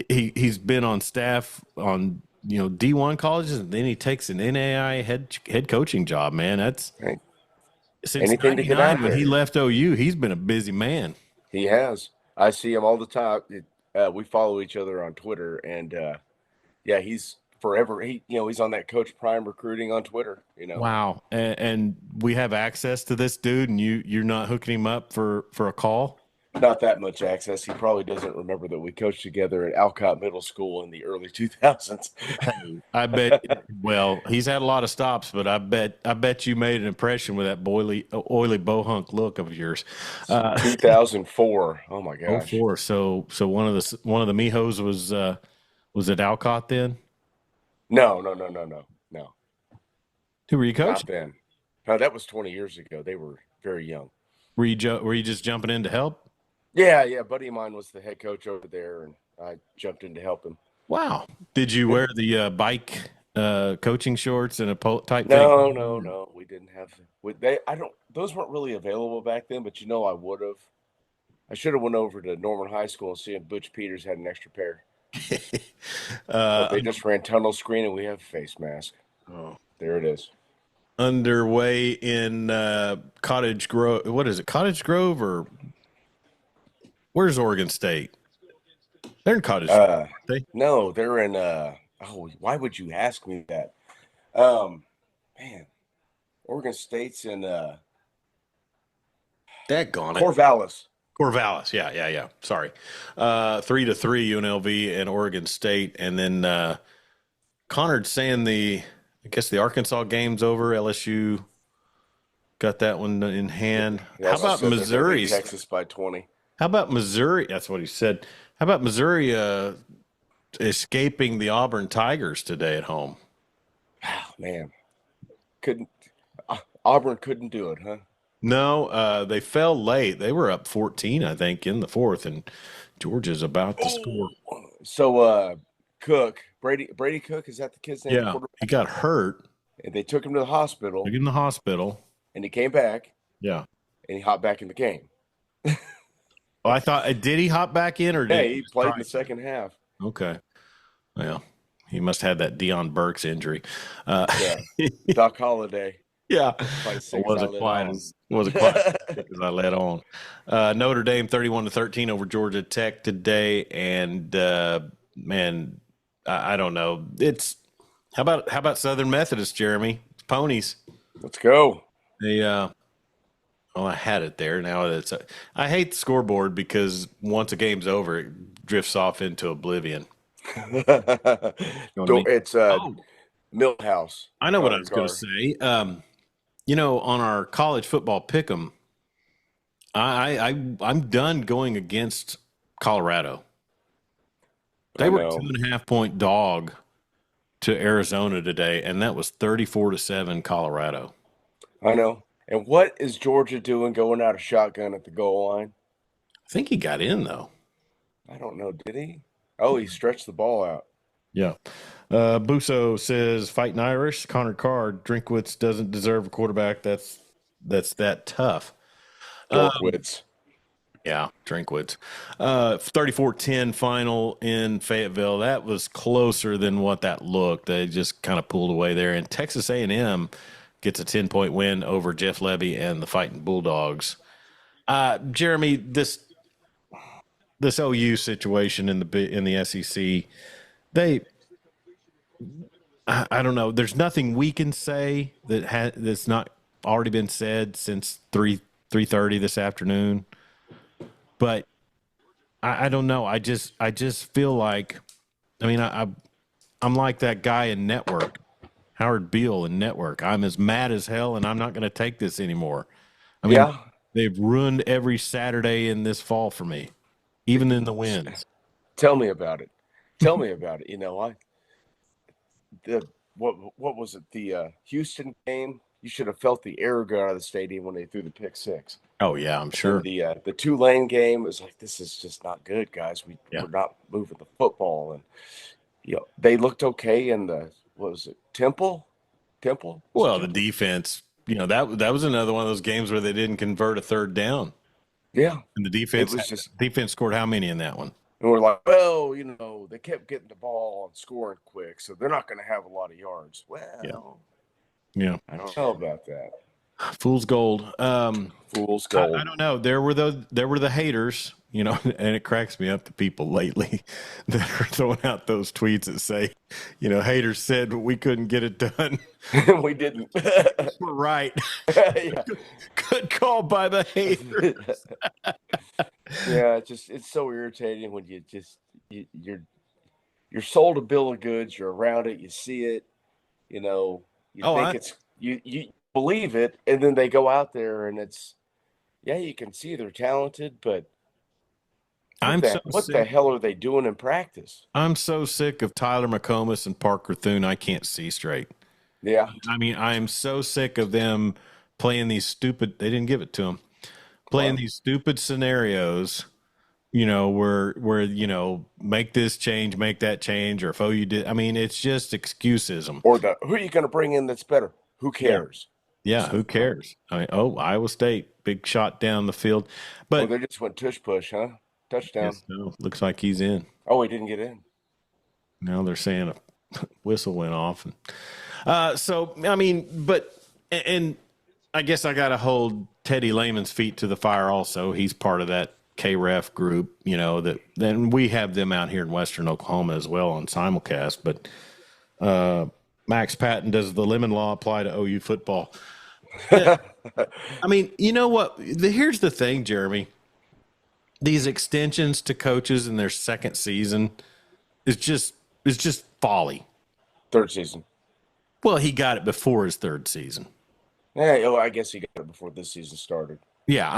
he's been on staff on D1 colleges, and then he takes an NAIA head coaching job, man. That's right. Since anything to get out when he left OU, he's been a busy man. He has. I see him all the time. We follow each other on Twitter, and he's forever. He's on that Coach Prime recruiting on Twitter. Wow. And we have access to this dude, and you're not hooking him up for a call? Not that much access. He probably doesn't remember that we coached together at Alcott Middle School in the early 2000s. I bet. Well, he's had a lot of stops, but I bet you made an impression with that oily bohunk look of yours. 2004. Oh my gosh. 04. So one of the Mijos was at Alcott then? No. Who were you coaching? Not then. No, that was 20 years ago. They were very young. Were you just jumping in to help? Yeah. A buddy of mine was the head coach over there, and I jumped in to help him. Wow. Did you wear the bike coaching shorts and a type thing? No. We didn't have those weren't really available back then, but I would have. I should have went over to Norman High School and seen Butch Peters had an extra pair. They just ran tunnel screen, and we have a face mask. Oh, there it is. Underway in Cottage Grove. What is it? Cottage Grove, or where's Oregon State? They're in Cottage Grove. No, they're in why would you ask me that? Man. Oregon State's in Corvallis. Yeah. Sorry. 3-3 UNLV and Oregon State. And then Connor's saying the Arkansas game's over. LSU got that one in hand. Yeah, how about Missouri? Texas by 20. How about Missouri? That's what he said. How about Missouri escaping the Auburn Tigers today at home? Oh, man. Auburn couldn't do it, huh? No, they fell late. They were up 14, I think, in the fourth, and Georgia's about to score. So Cook, Brady Cook, is that the kid's name? Yeah, he got hurt. And they took him to the hospital. And he came back. Yeah. And he hopped back in the game. I thought, did he hop back in, or did he played in the second half? Okay. Well, He must have had that Deion Burks injury. Yeah. Doc Holliday. Yeah, Quite I sick as I wasn't let quite on. as wasn't quite as sick as I let on. Notre Dame 31-13 over Georgia Tech today, and man, I don't know. It's how about Southern Methodist, Jeremy? Ponies. Let's go. They I had it there. Now it's I hate the scoreboard because once a game's over, it drifts off into oblivion. You know what I mean? It's Oh, Millhouse. I know what I Connor was going to Carr. say. On our college football pick'em, I'm done going against Colorado. They I were a know. 2.5-point dog to Arizona today, and that was 34-7 Colorado. I know. And what is Georgia doing going out of shotgun at the goal line? I think he got in though. I don't know. Did he? Oh, he stretched the ball out. Yeah. Busso says fighting Irish. Connor Carr, Drinkwitz doesn't deserve a quarterback. That's that tough. Dorkwitz. Yeah, Drinkwitz. 34-10 final in Fayetteville. That was closer than what that looked. They just kind of pulled away there. And Texas A&M gets a 10-point win over Jeff Levy and the Fighting Bulldogs. Jeremy, this OU situation in the SEC, I don't know. There's nothing we can say that's not already been said since 3:30 this afternoon. But I don't know. I just feel like, I'm like that guy in Network, Howard Beale in Network. I'm as mad as hell, and I'm not going to take this anymore. Yeah. They've ruined every Saturday in this fall for me, even in the wins. Tell me about it. Tell me about it. You know, what was it? The Houston game. You should have felt the air go out of the stadium when they threw the pick six. Oh yeah, I'm sure. And the Tulane game was like, this is just not good, guys. We're not moving the football, and they looked okay in the what was it? Temple. Well, the defense. That was another one of those games where they didn't convert a third down. Yeah, and the defense scored how many in that one? And we're like, well, they kept getting the ball and scoring quick, so they're not going to have a lot of yards. Well, yeah. I don't know about that. Fool's gold. Fool's gold. I don't know. There were the haters, and it cracks me up the people lately that are throwing out those tweets that say, haters said we couldn't get it done. We didn't. We're right. Yeah. Good call by the haters. Yeah, it's so irritating when you're sold a bill of goods, you're around it, you see it, you believe it, and then they go out there and you can see they're talented, but what the hell are they doing in practice? I'm so sick of Tyler McComas and Parker Thune. I can't see straight. Yeah. I am so sick of them playing these stupid, they didn't give it to them, playing these stupid scenarios, where make this change, make that change, or if you did. It's just excusism. Or who are you going to bring in that's better? Who cares? Yeah, who cares? Iowa State, big shot down the field. But they just went tush push, huh? Touchdown. Yes, no, looks like he's in. Oh, he didn't get in. Now they're saying a whistle went off. And I guess I got to hold Teddy Lehman's feet to the fire also. He's part of that KREF group, then we have them out here in Western Oklahoma as well on simulcast. But Max Patton, does the lemon law apply to OU football? You know what? Here's the thing, Jeremy. These extensions to coaches in their second season is just folly. Third season. Well, he got it before his third season. Yeah, I guess he got it before this season started. Yeah,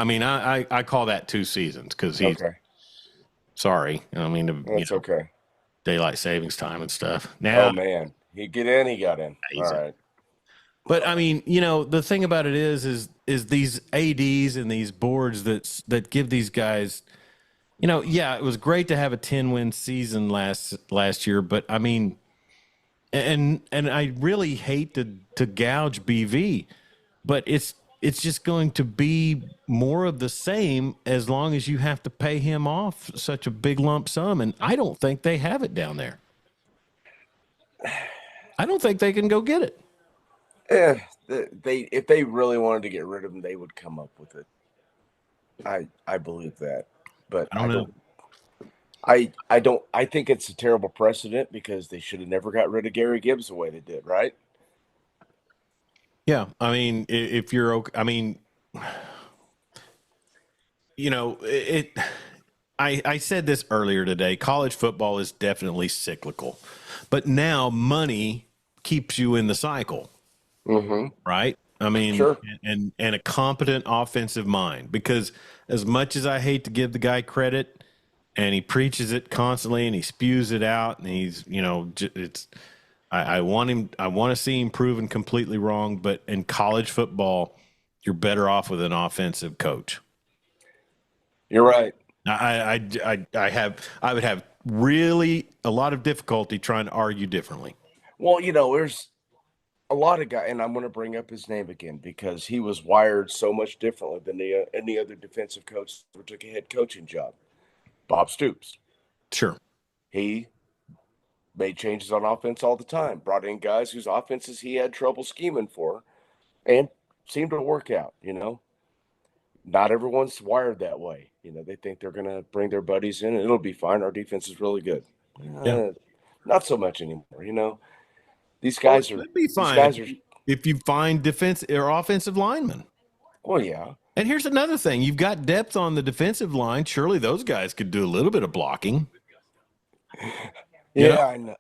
I call that 2 seasons because he's okay. Sorry. That's okay. Daylight savings time and stuff. Now, oh man, he got in. All right. But the thing about it is these ADs and these boards that give these guys, it was great to have a 10-win season last year, but and I really hate to gouge BV, but it's just going to be more of the same as long as you have to pay him off such a big lump sum, and I don't think they have it down there. I don't think they can go get it. If they really wanted to get rid of him, they would come up with it. I believe that, but I don't know. I don't. I think it's a terrible precedent because they should have never got rid of Gary Gibbs the way they did, right? Yeah, I mean, if you're okay, I mean, you know, I said this earlier today. College football is definitely cyclical, but now money keeps you in the cycle, right? I mean, Sure. and a competent offensive mind. Because as much as I hate to give the guy credit, and he preaches it constantly, and he spews it out, and he's, you know, it's. I want him. I want to see him proven completely wrong. But in college football, you're better off with an offensive coach. You're right. I would have really a lot of difficulty trying to argue differently. Well, there's a lot of guys, and I'm going to bring up his name again because he was wired so much differently than any other defensive coach who took a head coaching job. Bob Stoops. Sure. He made changes on offense all the time, brought in guys whose offenses he had trouble scheming for, and seemed to work out, Not everyone's wired that way. They think they're going to bring their buddies in and it'll be fine. Our defense is really good. Yeah. Not so much anymore, These guys Well, are it'd be fine these guys are if you find defense or offensive linemen. well, yeah. And here's another thing: you've got depth on the defensive line. Surely those guys could do a little bit of blocking. Yeah, I know.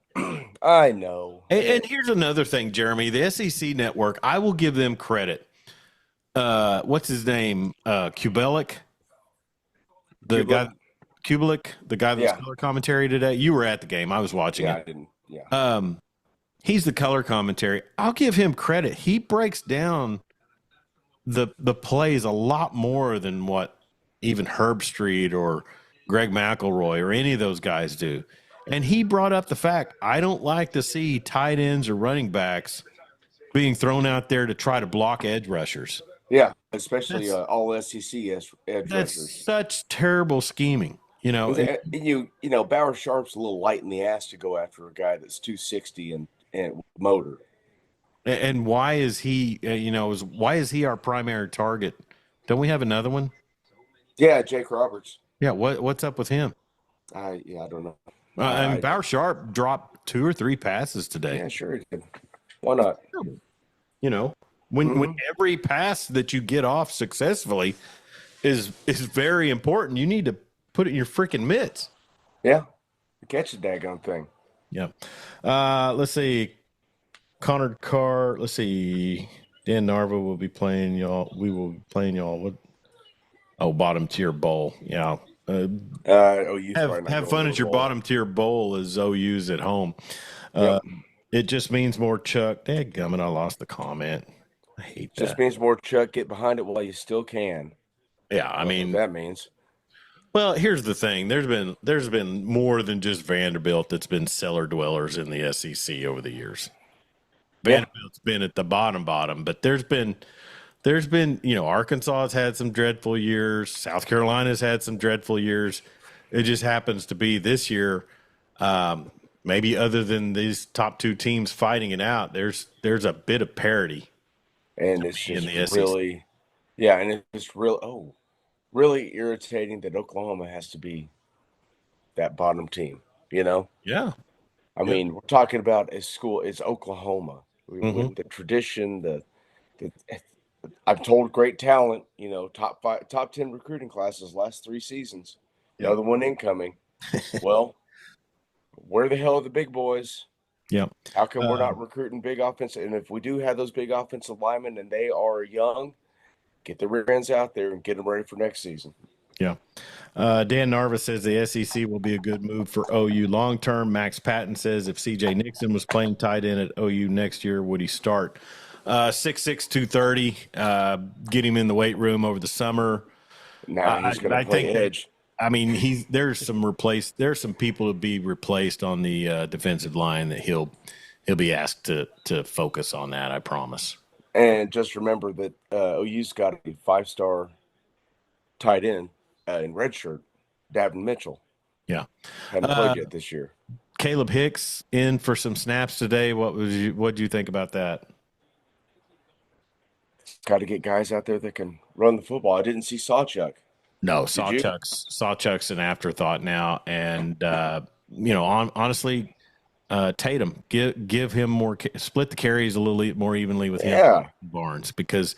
I know. And here's another thing, Jeremy. The SEC network, I will give them credit. What's his name? Kubelik, the guy that was color commentary today. You were at the game. I was watching it. I didn't. Yeah. He's the color commentary. I'll give him credit. He breaks down the plays a lot more than what even Herb Street or Greg McElroy or any of those guys do. And he brought up the fact, I don't like to see tight ends or running backs being thrown out there to try to block edge rushers. Yeah, especially all SEC edge That's rushers. such terrible scheming. Bauer Sharp's a little light in the ass to go after a guy that's 260 and motor. And why is he? Why is he our primary target? Don't we have another one? Yeah, Jake Roberts. Yeah. What's up with him? I don't know. And Bauer Sharp dropped 2 or 3 passes today. Yeah, sure he did. Why not? When every pass that you get off successfully is very important. You need to put it in your freaking mitts. Yeah, catch the daggone thing. Yeah. Let's see. Connor Carr. Let's see. Dan Narva will be playing y'all. We will be playing y'all. What? Oh, bottom tier bowl. Yeah. Have fun at your bottom tier bowl as OU's at home. It just means more Chuck. Dadgummit, I lost the comment. I hate that. Just means more Chuck. Get behind it while you still can. Yeah, I mean that means. Well, here's the thing. There's been more than just Vanderbilt that's been cellar dwellers in the SEC over the years. Vanderbilt's been at the bottom, but there's been Arkansas has had some dreadful years. South Carolina's had some dreadful years. It just happens to be this year, maybe other than these top 2 teams fighting it out, there's a bit of parity. And it's just really, and it's really irritating that Oklahoma has to be that bottom team, Yeah. I mean, we're talking about a school, it's Oklahoma. With the tradition, I'm told great talent, top 10 recruiting classes last 3 seasons. Another one incoming. Well, where the hell are the big boys? Yeah. How come we're not recruiting big offensive? And if we do have those big offensive linemen and they are young, get the rear ends out there and get them ready for next season. Yeah. Dan Narva says the SEC will be a good move for OU long term. Max Patton says if CJ Nixon was playing tight end at OU next year, would he start? 6'6", 230. Get him in the weight room over the summer. Now he's going to play edge. There's some people to be replaced on the defensive line that he'll be asked to focus on that. I promise. And just remember that OU's got a 5-star tight end in redshirt, Davin Mitchell. Yeah, hadn't played yet this year. Caleb Hicks in for some snaps today. What do you think about that? Got to get guys out there that can run the football. I didn't see Sawchuck. No, Did you? Sawchuck's an afterthought now, and honestly, Tatum, give him more, split the carries a little more evenly with him, Yeah. Barnes, because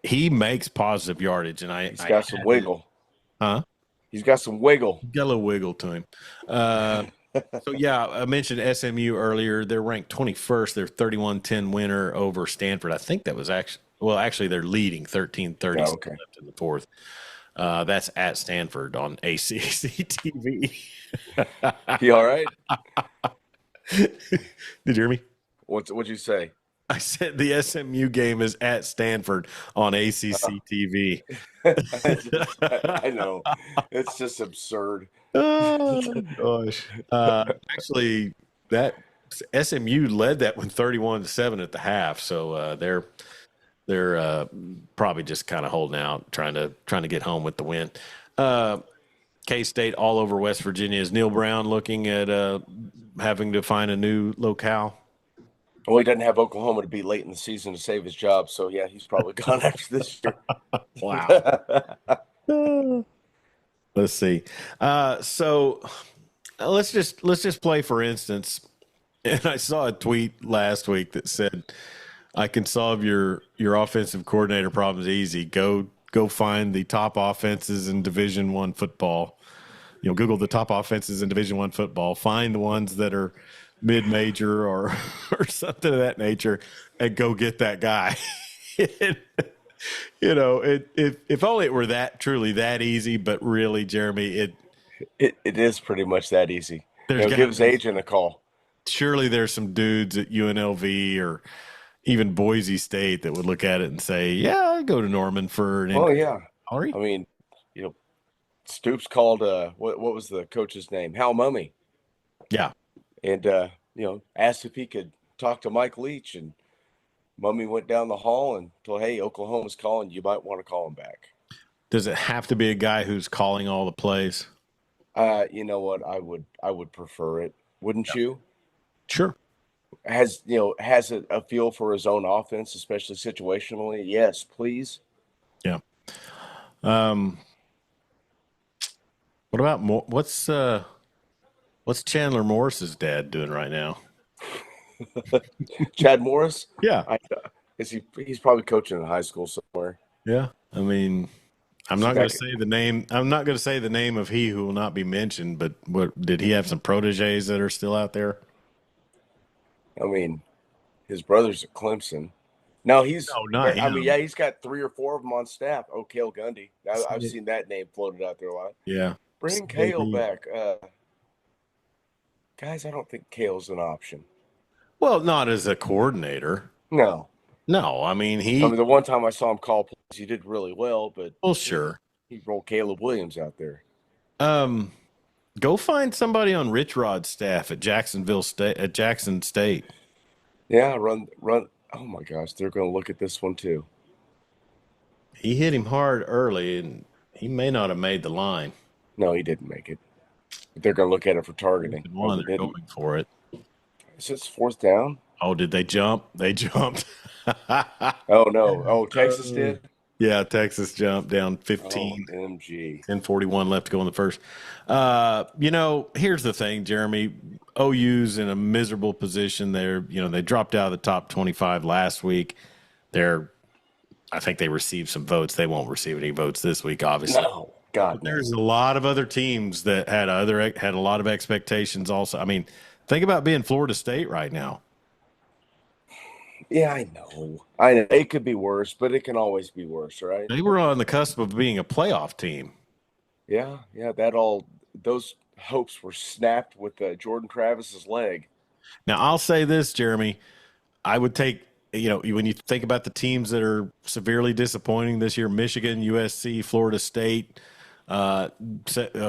he makes positive yardage, and He's got some wiggle. Huh? He's got some wiggle. Got a little wiggle to him. So, yeah, I mentioned SMU earlier. They're ranked 21st. They're 31-10 winner over Stanford. I think that was actually they're leading 13-30 left in the fourth. That's at Stanford on ACC TV. You all right? Did you hear me? What'd you say? I said the SMU game is at Stanford on ACC TV. I know. It's just absurd. Oh, gosh. Actually, that SMU led that one 31-7 at the half. So they're probably just kind of holding out, trying to get home with the win. K-State all over West Virginia. Is Neil Brown looking at having to find a new locale? Well, he doesn't have Oklahoma to be late in the season to save his job, so yeah, he's probably gone after this year. Wow. Let's see. So let's just play for instance. And I saw a tweet last week that said, "I can solve your offensive coordinator problems easy. Go find the top offenses in Division I football. Google the top offenses in Division I football. Find the ones that are mid-major or something of that nature, and go get that guy." If only it were that truly that easy, but really, Jeremy, it is pretty much that easy. Give his agent a call. Surely there's some dudes at UNLV or even Boise State that would look at it and say, "Yeah, I'd go to Norman for an." Oh yeah, Ari? I mean, Stoops called what was the coach's name? Hal Mummy. Yeah, and asked if he could talk to Mike Leach, and Mummy went down the hall and told, "Hey, Oklahoma's calling. You might want to call him back." Does it have to be a guy who's calling all the plays? You know what? I would prefer it. Wouldn't you? Sure. Has a feel for his own offense, especially situationally? Yes, please. Yeah. What about what's Chandler Morris's dad doing right now? Chad Morris? Yeah. He's probably coaching in high school somewhere. Yeah. I mean, I'm not going to say the name. I'm not going to say the name of he who will not be mentioned, but did he have some proteges that are still out there? I mean, his brother's at Clemson. No, he's not him. I mean, yeah, he's got 3 or 4 of them on staff. Oh, Cale Gundy. I've seen that name floated out there a lot. Yeah. Bring Cale back. Guys, I don't think Cale's an option. Well, not as a coordinator. No. I mean, the one time I saw him call plays, he did really well, but sure. He rolled Caleb Williams out there. Go find somebody on Rich Rod's staff at Jackson State. Yeah, run. Oh my gosh, they're going to look at this one too. He hit him hard early, and he may not have made the line. No, he didn't make it. But they're going to look at it for targeting. They're going for it. Is this 4th down? Oh, did they jump? They jumped. Oh, no. Oh, Texas did? Yeah, Texas jumped down 15. Oh, MG. 10:41 left to go in the first. Here's the thing, Jeremy. OU's in a miserable position. They dropped out of the top 25 last week. I think they received some votes. They won't receive any votes this week, obviously. No, God. There's a lot of other teams that had a lot of expectations also. I mean, think about being Florida State right now. Yeah, I know. It could be worse, but it can always be worse, right? They were on the cusp of being a playoff team. Yeah. Those hopes were snapped with Jordan Travis's leg. Now, I'll say this, Jeremy. I would take, when you think about the teams that are severely disappointing this year, Michigan, USC, Florida State, a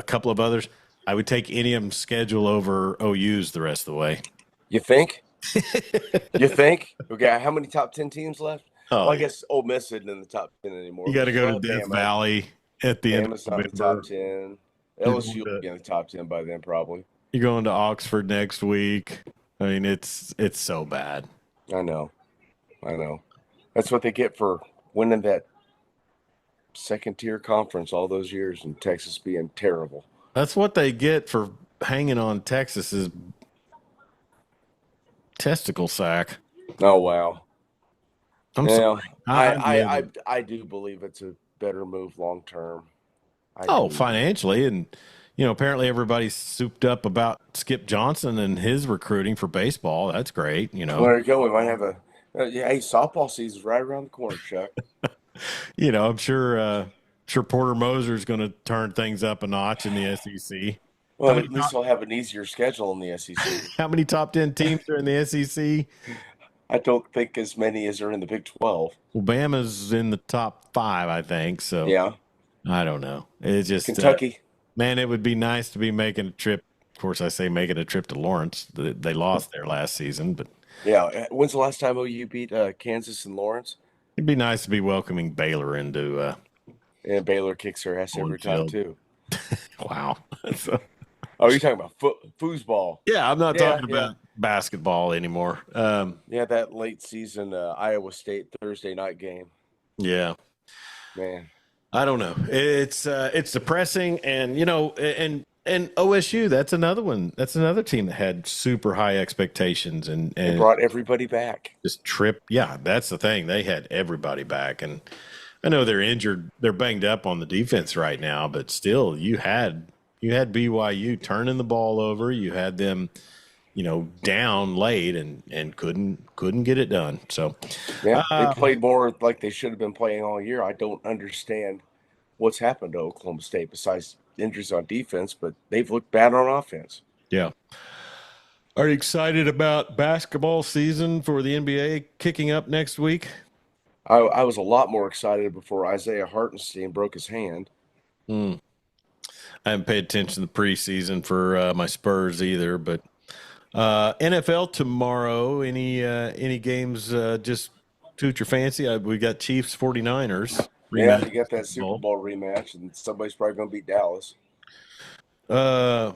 couple of others, I would take any of them schedule over OU's the rest of the way. You think? You think? Okay, how many top 10 teams left? Oh, I guess Ole Miss isn't in the top 10 anymore. You got to go to Death Valley at the end of November. Top 10. LSU will be in the top 10 by then, probably. You're going to Oxford next week. I mean, it's so bad. I know. That's what they get for winning that second-tier conference all those years and Texas being terrible. That's what they get for hanging on Texas's testicle sack. Oh, wow. I'm Yeah, sorry. I do believe it's a better move long term. Financially, and apparently everybody's souped up about Skip Johnson and his recruiting for baseball. That's great. Well, there you go. We might have hey, softball season's right around the corner, Chuck. I'm sure Porter Moser's going to turn things up a notch in the SEC. Well, at least he'll have an easier schedule in the SEC. How many top 10 teams are in the SEC? I don't think as many as are in the Big 12. Well, Bama's in the top 5, I think. So yeah, I don't know. It's just Kentucky. Man, it would be nice to be making a trip. Of course, I say making a trip to Lawrence. They lost there last season, but yeah. When's the last time OU beat Kansas and Lawrence? It'd be nice to be welcoming Baylor into. And Baylor kicks their ass every time too. Wow. Oh, you're talking about foosball? Yeah, I'm not talking about basketball anymore. Yeah, that late season Iowa State Thursday night game. Yeah, man, I don't know. It's depressing, and and OSU. That's another one. That's another team that had super high expectations and brought everybody back. Just yeah, that's the thing. They had everybody back, and I know they're injured. They're banged up on the defense right now, but still, you had BYU turning the ball over. You had them, down late and couldn't get it done. So yeah, they played more like they should have been playing all year. I don't understand what's happened to Oklahoma State besides injuries on defense, but they've looked bad on offense. Yeah. Are you excited about basketball season for the NBA kicking up next week? I was a lot more excited before Isaiah Hartenstein broke his hand. I haven't paid attention to the preseason for my Spurs either, but NFL tomorrow, any games just suit your fancy? We got Chiefs 49ers. Yeah, you got that Super Bowl rematch, and somebody's probably going to beat Dallas. How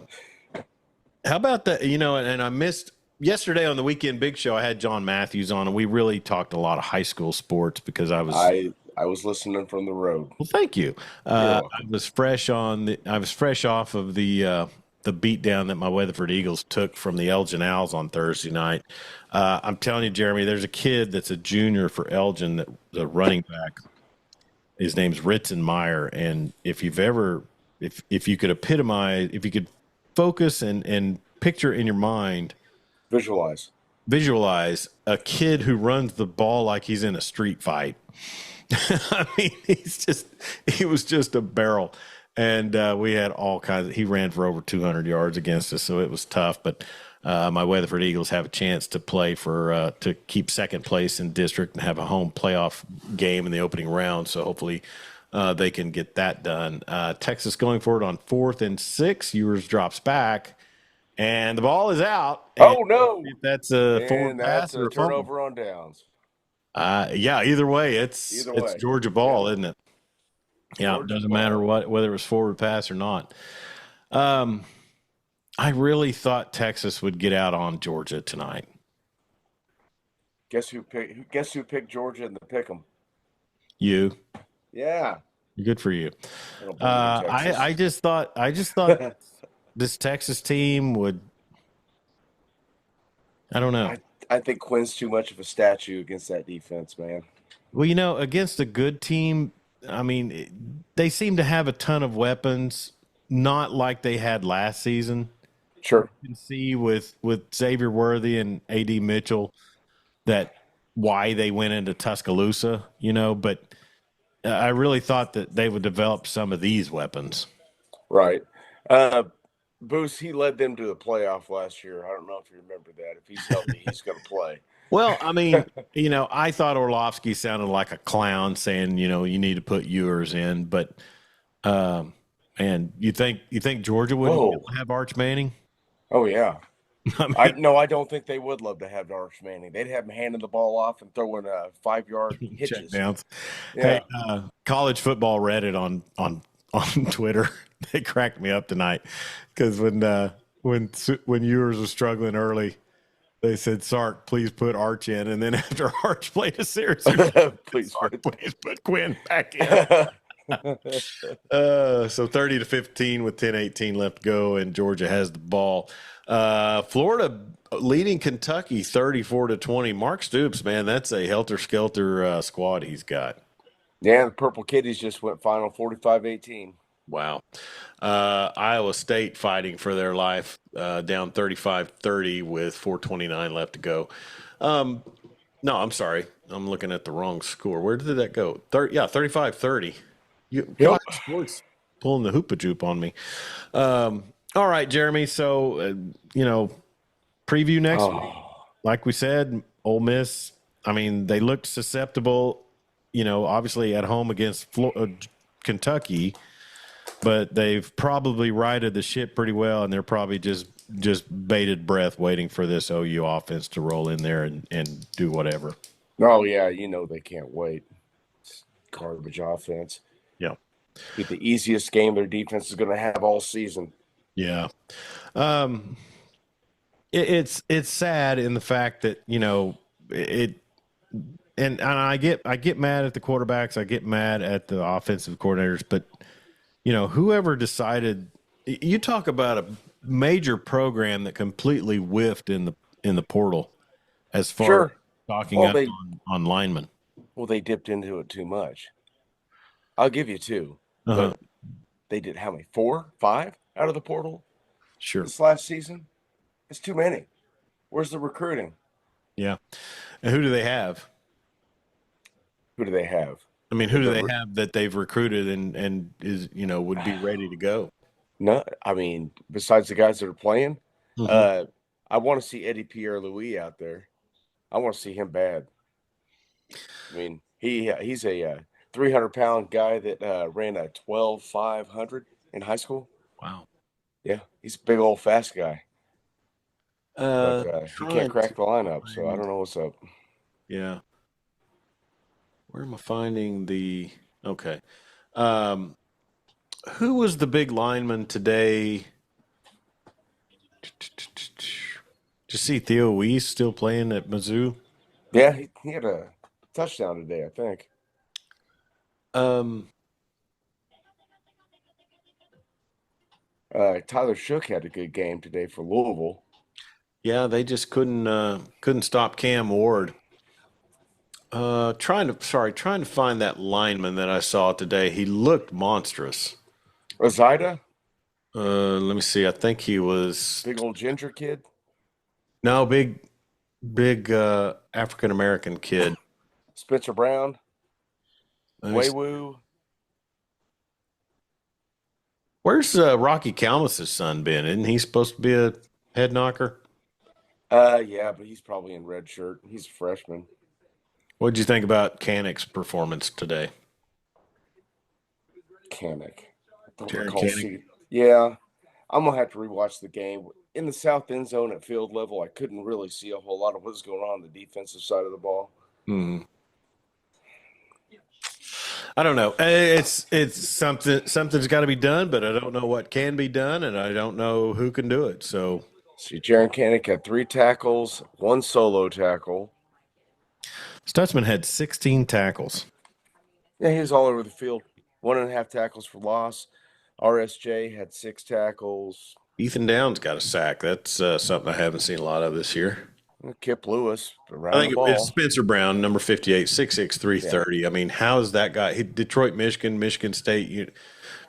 about that? And I missed yesterday on the Weekend Big Show. I had John Matthews on, and we really talked a lot of high school sports because I was listening from the road. Well, thank you. I was fresh off of the beatdown that my Weatherford Eagles took from the Elgin Owls on Thursday night. I'm telling you, Jeremy, there's a kid that's a junior for Elgin, that the running back. His name's Ritzenmeyer, and if you could focus and picture in your mind, visualize a kid who runs the ball like he's in a street fight. I mean, he was just a barrel, and we had all kinds he ran for over 200 yards against us, so it was tough, but my Weatherford Eagles have a chance to play to keep second place in district and have a home playoff game in the opening round. So hopefully they can get that done. Texas going forward on 4th and 6. Ewers drops back, and the ball is out. Oh no! That's a forward pass or a turnover on downs. Yeah. Either way, it's Georgia ball, isn't it? Yeah, it doesn't matter whether it was forward pass or not. I really thought Texas would get out on Georgia tonight. Guess who picked Georgia in the pick'em? You. Yeah. Good for you. I just thought this Texas team would. I don't know. I think Quinn's too much of a statue against that defense, man. Well, against a good team, I mean, they seem to have a ton of weapons, not like they had last season. Sure. You can see with Xavier Worthy and A.D. Mitchell that why they went into Tuscaloosa, but I really thought that they would develop some of these weapons. Right. Boost, he led them to the playoff last year. I don't know if you remember that. If he's healthy, he's going to play. Well, I mean, I thought Orlovsky sounded like a clown saying, you need to put Ewers in, but and you think Georgia would have Arch Manning? Oh yeah. I don't think they would love to have Arch Manning. They'd have him handing the ball off and throwing 5-yard hitches. Checkdowns. Yeah. Hey, college football Reddit on Twitter, they cracked me up tonight because when when Ewers was struggling early, they said, Sark, please put Arch in. And then after Arch played a series, please put Quinn back in. So 30-15 with 10:18 left to go, and Georgia has the ball. Florida leading Kentucky 34-20. Mark Stoops, man, that's a helter-skelter squad he's got. Yeah, the Purple Kitties just went final 45-18. Wow. Iowa State fighting for their life, down 35-30 with 4:29 left to go. No, I'm sorry. I'm looking at the wrong score. Where did that go? 35-30. God, sports pulling the hoopa-joop on me. All right, Jeremy. So, preview next week. Like we said, Ole Miss, I mean, they looked susceptible, obviously at home against Kentucky, but they've probably righted the ship pretty well, and they're probably just bated breath waiting for this OU offense to roll in there and do whatever. Oh, yeah, they can't wait. It's garbage offense. Yeah. Be the easiest game their defense is going to have all season. Yeah. It's sad in the fact that, and I get mad at the quarterbacks, I get mad at the offensive coordinators, but whoever decided, you talk about a major program that completely whiffed in the portal as far as talking on linemen. Well, they dipped into it too much. I'll give you 2. But they did how many? 4, 5 out of the portal? Sure. This last season? It's too many. Where's the recruiting? Yeah. And who do they have? Who do they have? I mean, who do they have that they've recruited and is, would be ready to go? No, I mean, besides the guys that are playing, I want to see Eddie Pierre-Louis out there. I want to see him bad. I mean, he's a 300-pound guy that ran a 12.500 in high school. Wow. Yeah, he's a big old fast guy. But he can't crack the lineup, so I don't know what's up. Yeah. Where am I finding the – okay. Who was the big lineman today? Did you see Theo Weiss still playing at Mizzou? Yeah, he had a touchdown today, I think. Tyler Shook had a good game today for Louisville. Yeah, they just couldn't stop Cam Ward. Trying to find that lineman that I saw today. He looked monstrous. Rosida? Let me see. I think he was big old ginger kid. No, big African American kid. Spencer Brown. Waywu. Where's Rocky Calmus' son been? Isn't he supposed to be a head knocker? Yeah, but he's probably in red shirt. He's a freshman. What did you think about Canick's performance today? Canick. Canick. Yeah, I'm gonna have to rewatch the game. In the south end zone at field level, I couldn't really see a whole lot of what's going on the defensive side of the ball. I don't know. It's something's got to be done, but I don't know what can be done, and I don't know who can do it. So, see, Jaron Canick had 3 tackles, 1 solo tackle. Stutzman had 16 tackles. Yeah, he was all over the field. 1.5 tackles for loss. RSJ had 6 tackles. Ethan Downs got a sack. That's something I haven't seen a lot of this year. Kip Lewis around I think the ball. It's Spencer Brown, number 58, 6'6", 330. Yeah. I mean, how is that guy? Detroit, Michigan State.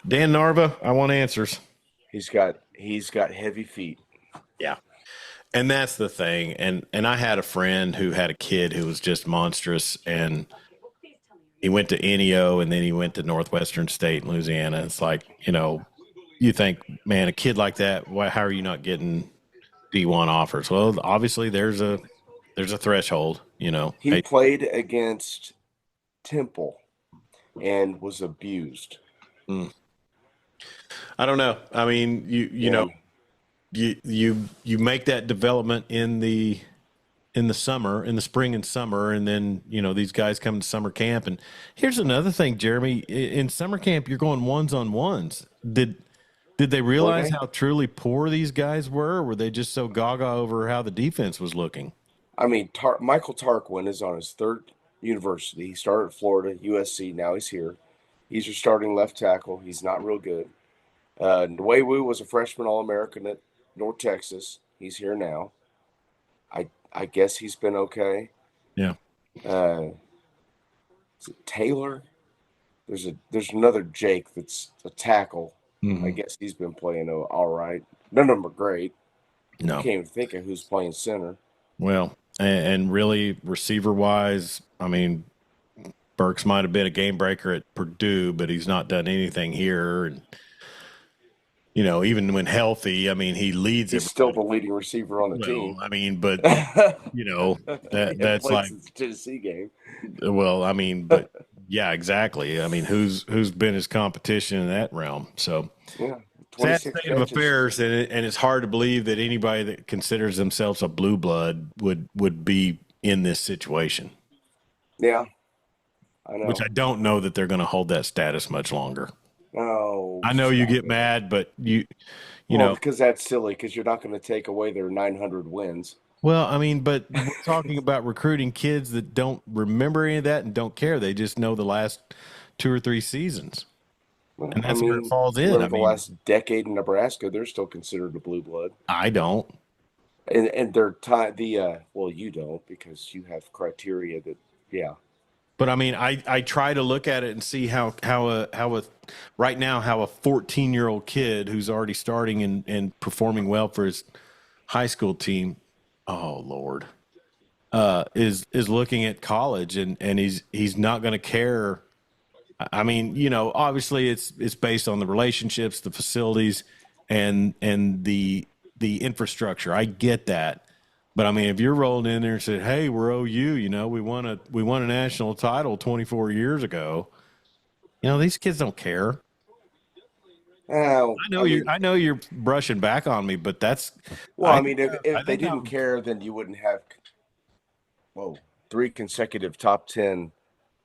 Dan Narva, I want answers. He's got heavy feet. Yeah. And that's the thing. And I had a friend who had a kid who was just monstrous, and he went to NEO, and then he went to Northwestern State in Louisiana. It's like, you think, man, a kid like that, how are you not getting D1 offers? Well, obviously there's a threshold, He played against Temple and was abused. I don't know. I mean, you make that development in the summer, in the spring and summer, and then these guys come to summer camp. And here's another thing, Jeremy. In summer camp, you're going 1s-on-1s. Did they Were realize they? how truly poor these guys were? Or were they just so gaga over how the defense was looking? I mean, Michael Tarquin is on his third university. He started at Florida, USC. Now he's here. He's your starting left tackle. He's not real good. Wei Wu was a freshman All-American at North Texas. He's here now. I guess he's been okay. Yeah. Is it Taylor? There's another Jake that's a tackle. I guess he's been playing all right. None of them are great. No. I can't even think of who's playing center. Well, and really receiver wise, I mean, Burks might have been a game breaker at Purdue, but he's not done anything here. And, you know, even when healthy, I mean, he leads. He's still the leading receiver on the team. I mean, but, you know, that's like the Tennessee game. Well, I mean, but yeah, exactly. I mean, who's been his competition in that realm? So, Yeah, sad state of affairs, and it's hard to believe that anybody that considers themselves a blue blood would be in this situation. Yeah, I know. Which I don't know that they're going to hold that status much longer. Oh, I know you get mad, but you know, because that's silly. Because you're not going to take away their 900 wins. Well, I mean, but we're talking about recruiting kids that don't remember any of that and don't care. They just know the last 2 or 3 seasons. Well, And that's where it falls in. The last decade in Nebraska, they're still considered a blue blood. I don't. And they're well, you don't because you have criteria that, yeah. But I mean, I try to look at it and see how right now how a 14-year-old kid who's already starting and performing well for his high school team, oh Lord, is looking at college and he's not going to care. I mean, you know, obviously it's based on the relationships, the facilities, and the infrastructure. I get that. But I mean, if you're rolling in there and said, "Hey, we're OU, you know, we won a national title 24 years ago," you know, these kids don't care. Oh, I know you're brushing back on me, but that's well. I mean, if they didn't care, then you wouldn't have 3 consecutive top 10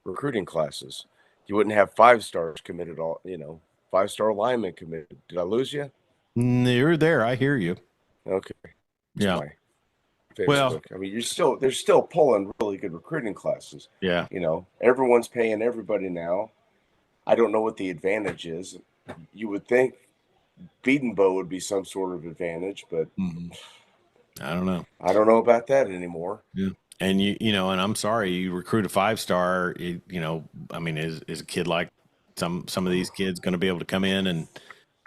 recruiting classes. You wouldn't have 5-stars committed. 5-star linemen committed. Did I lose you? You're there. I hear you. Okay. Yeah. Well, I mean, they're still pulling really good recruiting classes. Yeah. You know, everyone's paying everybody now. I don't know what the advantage is. You would think beating Bo would be some sort of advantage, but I don't know. I don't know about that anymore. Yeah. And you know, and I'm sorry, you recruit a 5-star, you know, I mean, is a kid like some of these kids going to be able to come in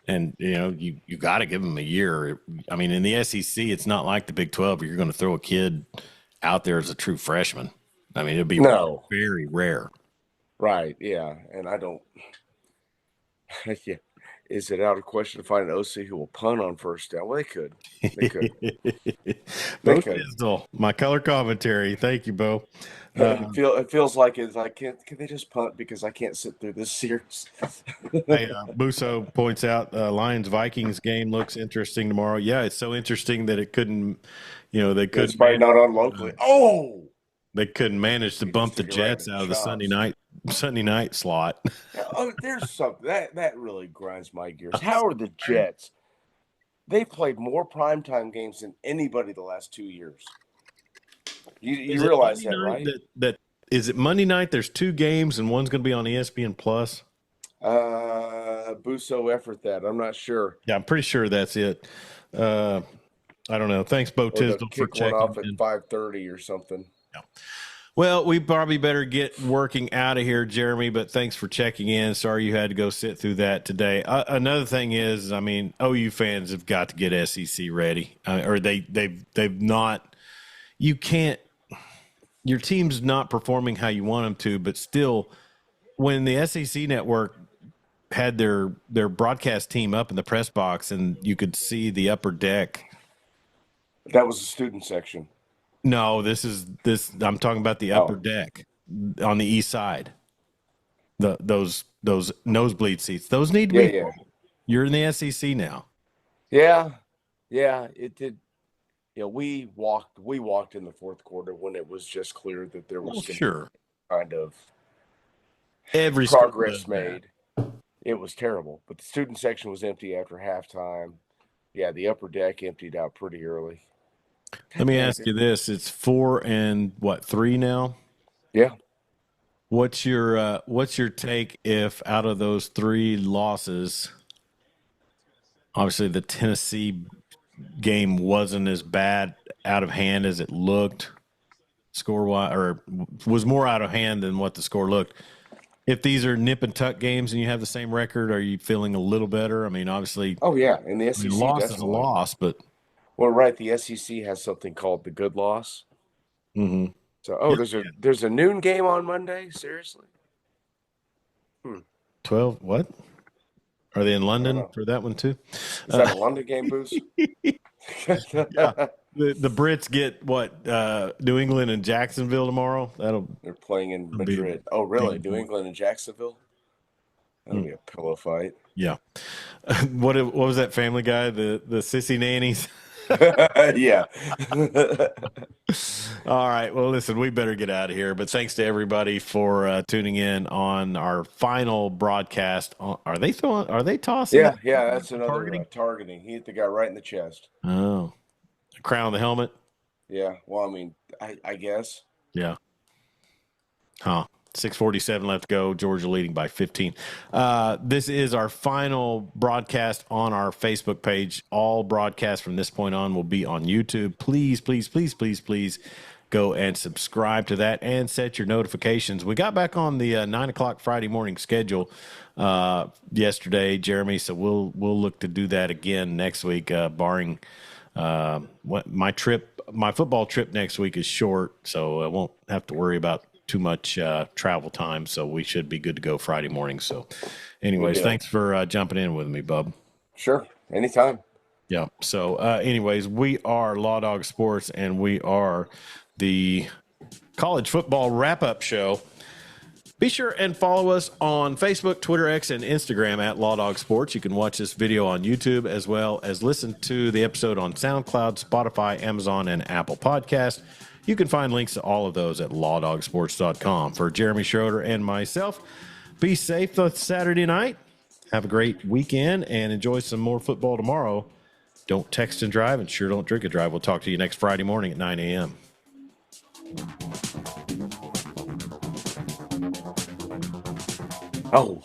and you know, you got to give them a year. I mean, in the SEC, it's not like the Big 12 where you're going to throw a kid out there as a true freshman. I mean, it'd be very rare. Right. Yeah. And I don't. Yeah. Is it out of question to find an OC who will punt on first down? Well, they could. They could. Bo Tisdall, my color commentary. Thank you, Bo. It feels like it's like, can they just punt because I can't sit through this series? Hey, Busso points out Lions-Vikings game looks interesting tomorrow. Yeah, it's so interesting that it couldn't, you know, they couldn't. It's probably not on locally. They couldn't manage to bump the Jets out of the Sunday night slot. There's something that really grinds my gears. How are the Jets? They played more primetime games than anybody the last 2 years. You realize that, right? That is it Monday night? There's 2 games and one's going to be on ESPN Plus. Busso effort that. I'm not sure. Yeah, I'm pretty sure that's it. I don't know. Thanks, Bo Tisdall, for checking off at 5:30 or something. No. Well, we probably better get working out of here, Jeremy, but thanks for checking in. Sorry you had to go sit through that today. Another thing is, I mean, OU fans have got to get SEC ready, or they've not. You can't. Your team's not performing how you want them to, but still, when the SEC network had their broadcast team up in the press box and you could see the upper deck. That was the student section. No, this. I'm talking about the upper deck on the east side. Those nosebleed seats. Those need to be. Yeah. You're in the SEC now. Yeah, it did. You know, we walked in the fourth quarter when it was just clear that there was kind of every progress made. It was terrible, but the student section was empty after halftime. Yeah, the upper deck emptied out pretty early. Let me ask you this: it's 4-3 now. Yeah. What's your take if out of those 3 losses, obviously the Tennessee game wasn't as bad out of hand as it looked score wise, or was more out of hand than what the score looked. If these are nip and tuck games and you have the same record, are you feeling a little better? I mean, obviously, Oh yeah, and the SEC loss definitely. is a loss, but well, right, the SEC has something called the good loss. mm-hmm. So, there's a noon game on Monday. Seriously? 12. What are they in London for that one too? Is that a London game, Booze? Yeah. The Brits get what? New England and Jacksonville tomorrow. They're playing in Madrid. Oh, really? New England and Jacksonville? That'll be a pillow fight. Yeah. What was that Family Guy? The sissy nannies. Yeah. All right. Well, listen, we better get out of here. But thanks to everybody for tuning in on our final broadcast. Are they tossing? Yeah. That's another targeting. He hit the guy right in the chest. Oh, crown of the helmet. Yeah. Well, I mean, I guess. Yeah. Huh. 6:47 left to go. Georgia leading by 15. This is our final broadcast on our Facebook page. All broadcasts from this point on will be on YouTube. Please, please, please, please, please go and subscribe to that and set your notifications. We got back on the 9 o'clock Friday morning schedule yesterday, Jeremy. So we'll look to do that again next week, barring my football trip next week is short, so I won't have to worry about too much travel time, so we should be good to go Friday morning. So anyways, thanks for jumping in with me, bub. Sure, anytime. Yeah. So anyways, we are Law Dog Sports, and we are the college football wrap-up show. Be sure and follow us on Facebook, Twitter, X, and Instagram at Law Dog Sports. You can watch this video on YouTube as well as listen to the episode on SoundCloud, Spotify, Amazon, and Apple Podcasts. You can find links to all of those at lawdogsports.com. For Jeremy Schroeder and myself, be safe this Saturday night. Have a great weekend and enjoy some more football tomorrow. Don't text and drive, and sure don't drink and drive. We'll talk to you next Friday morning at 9 a.m. Oh.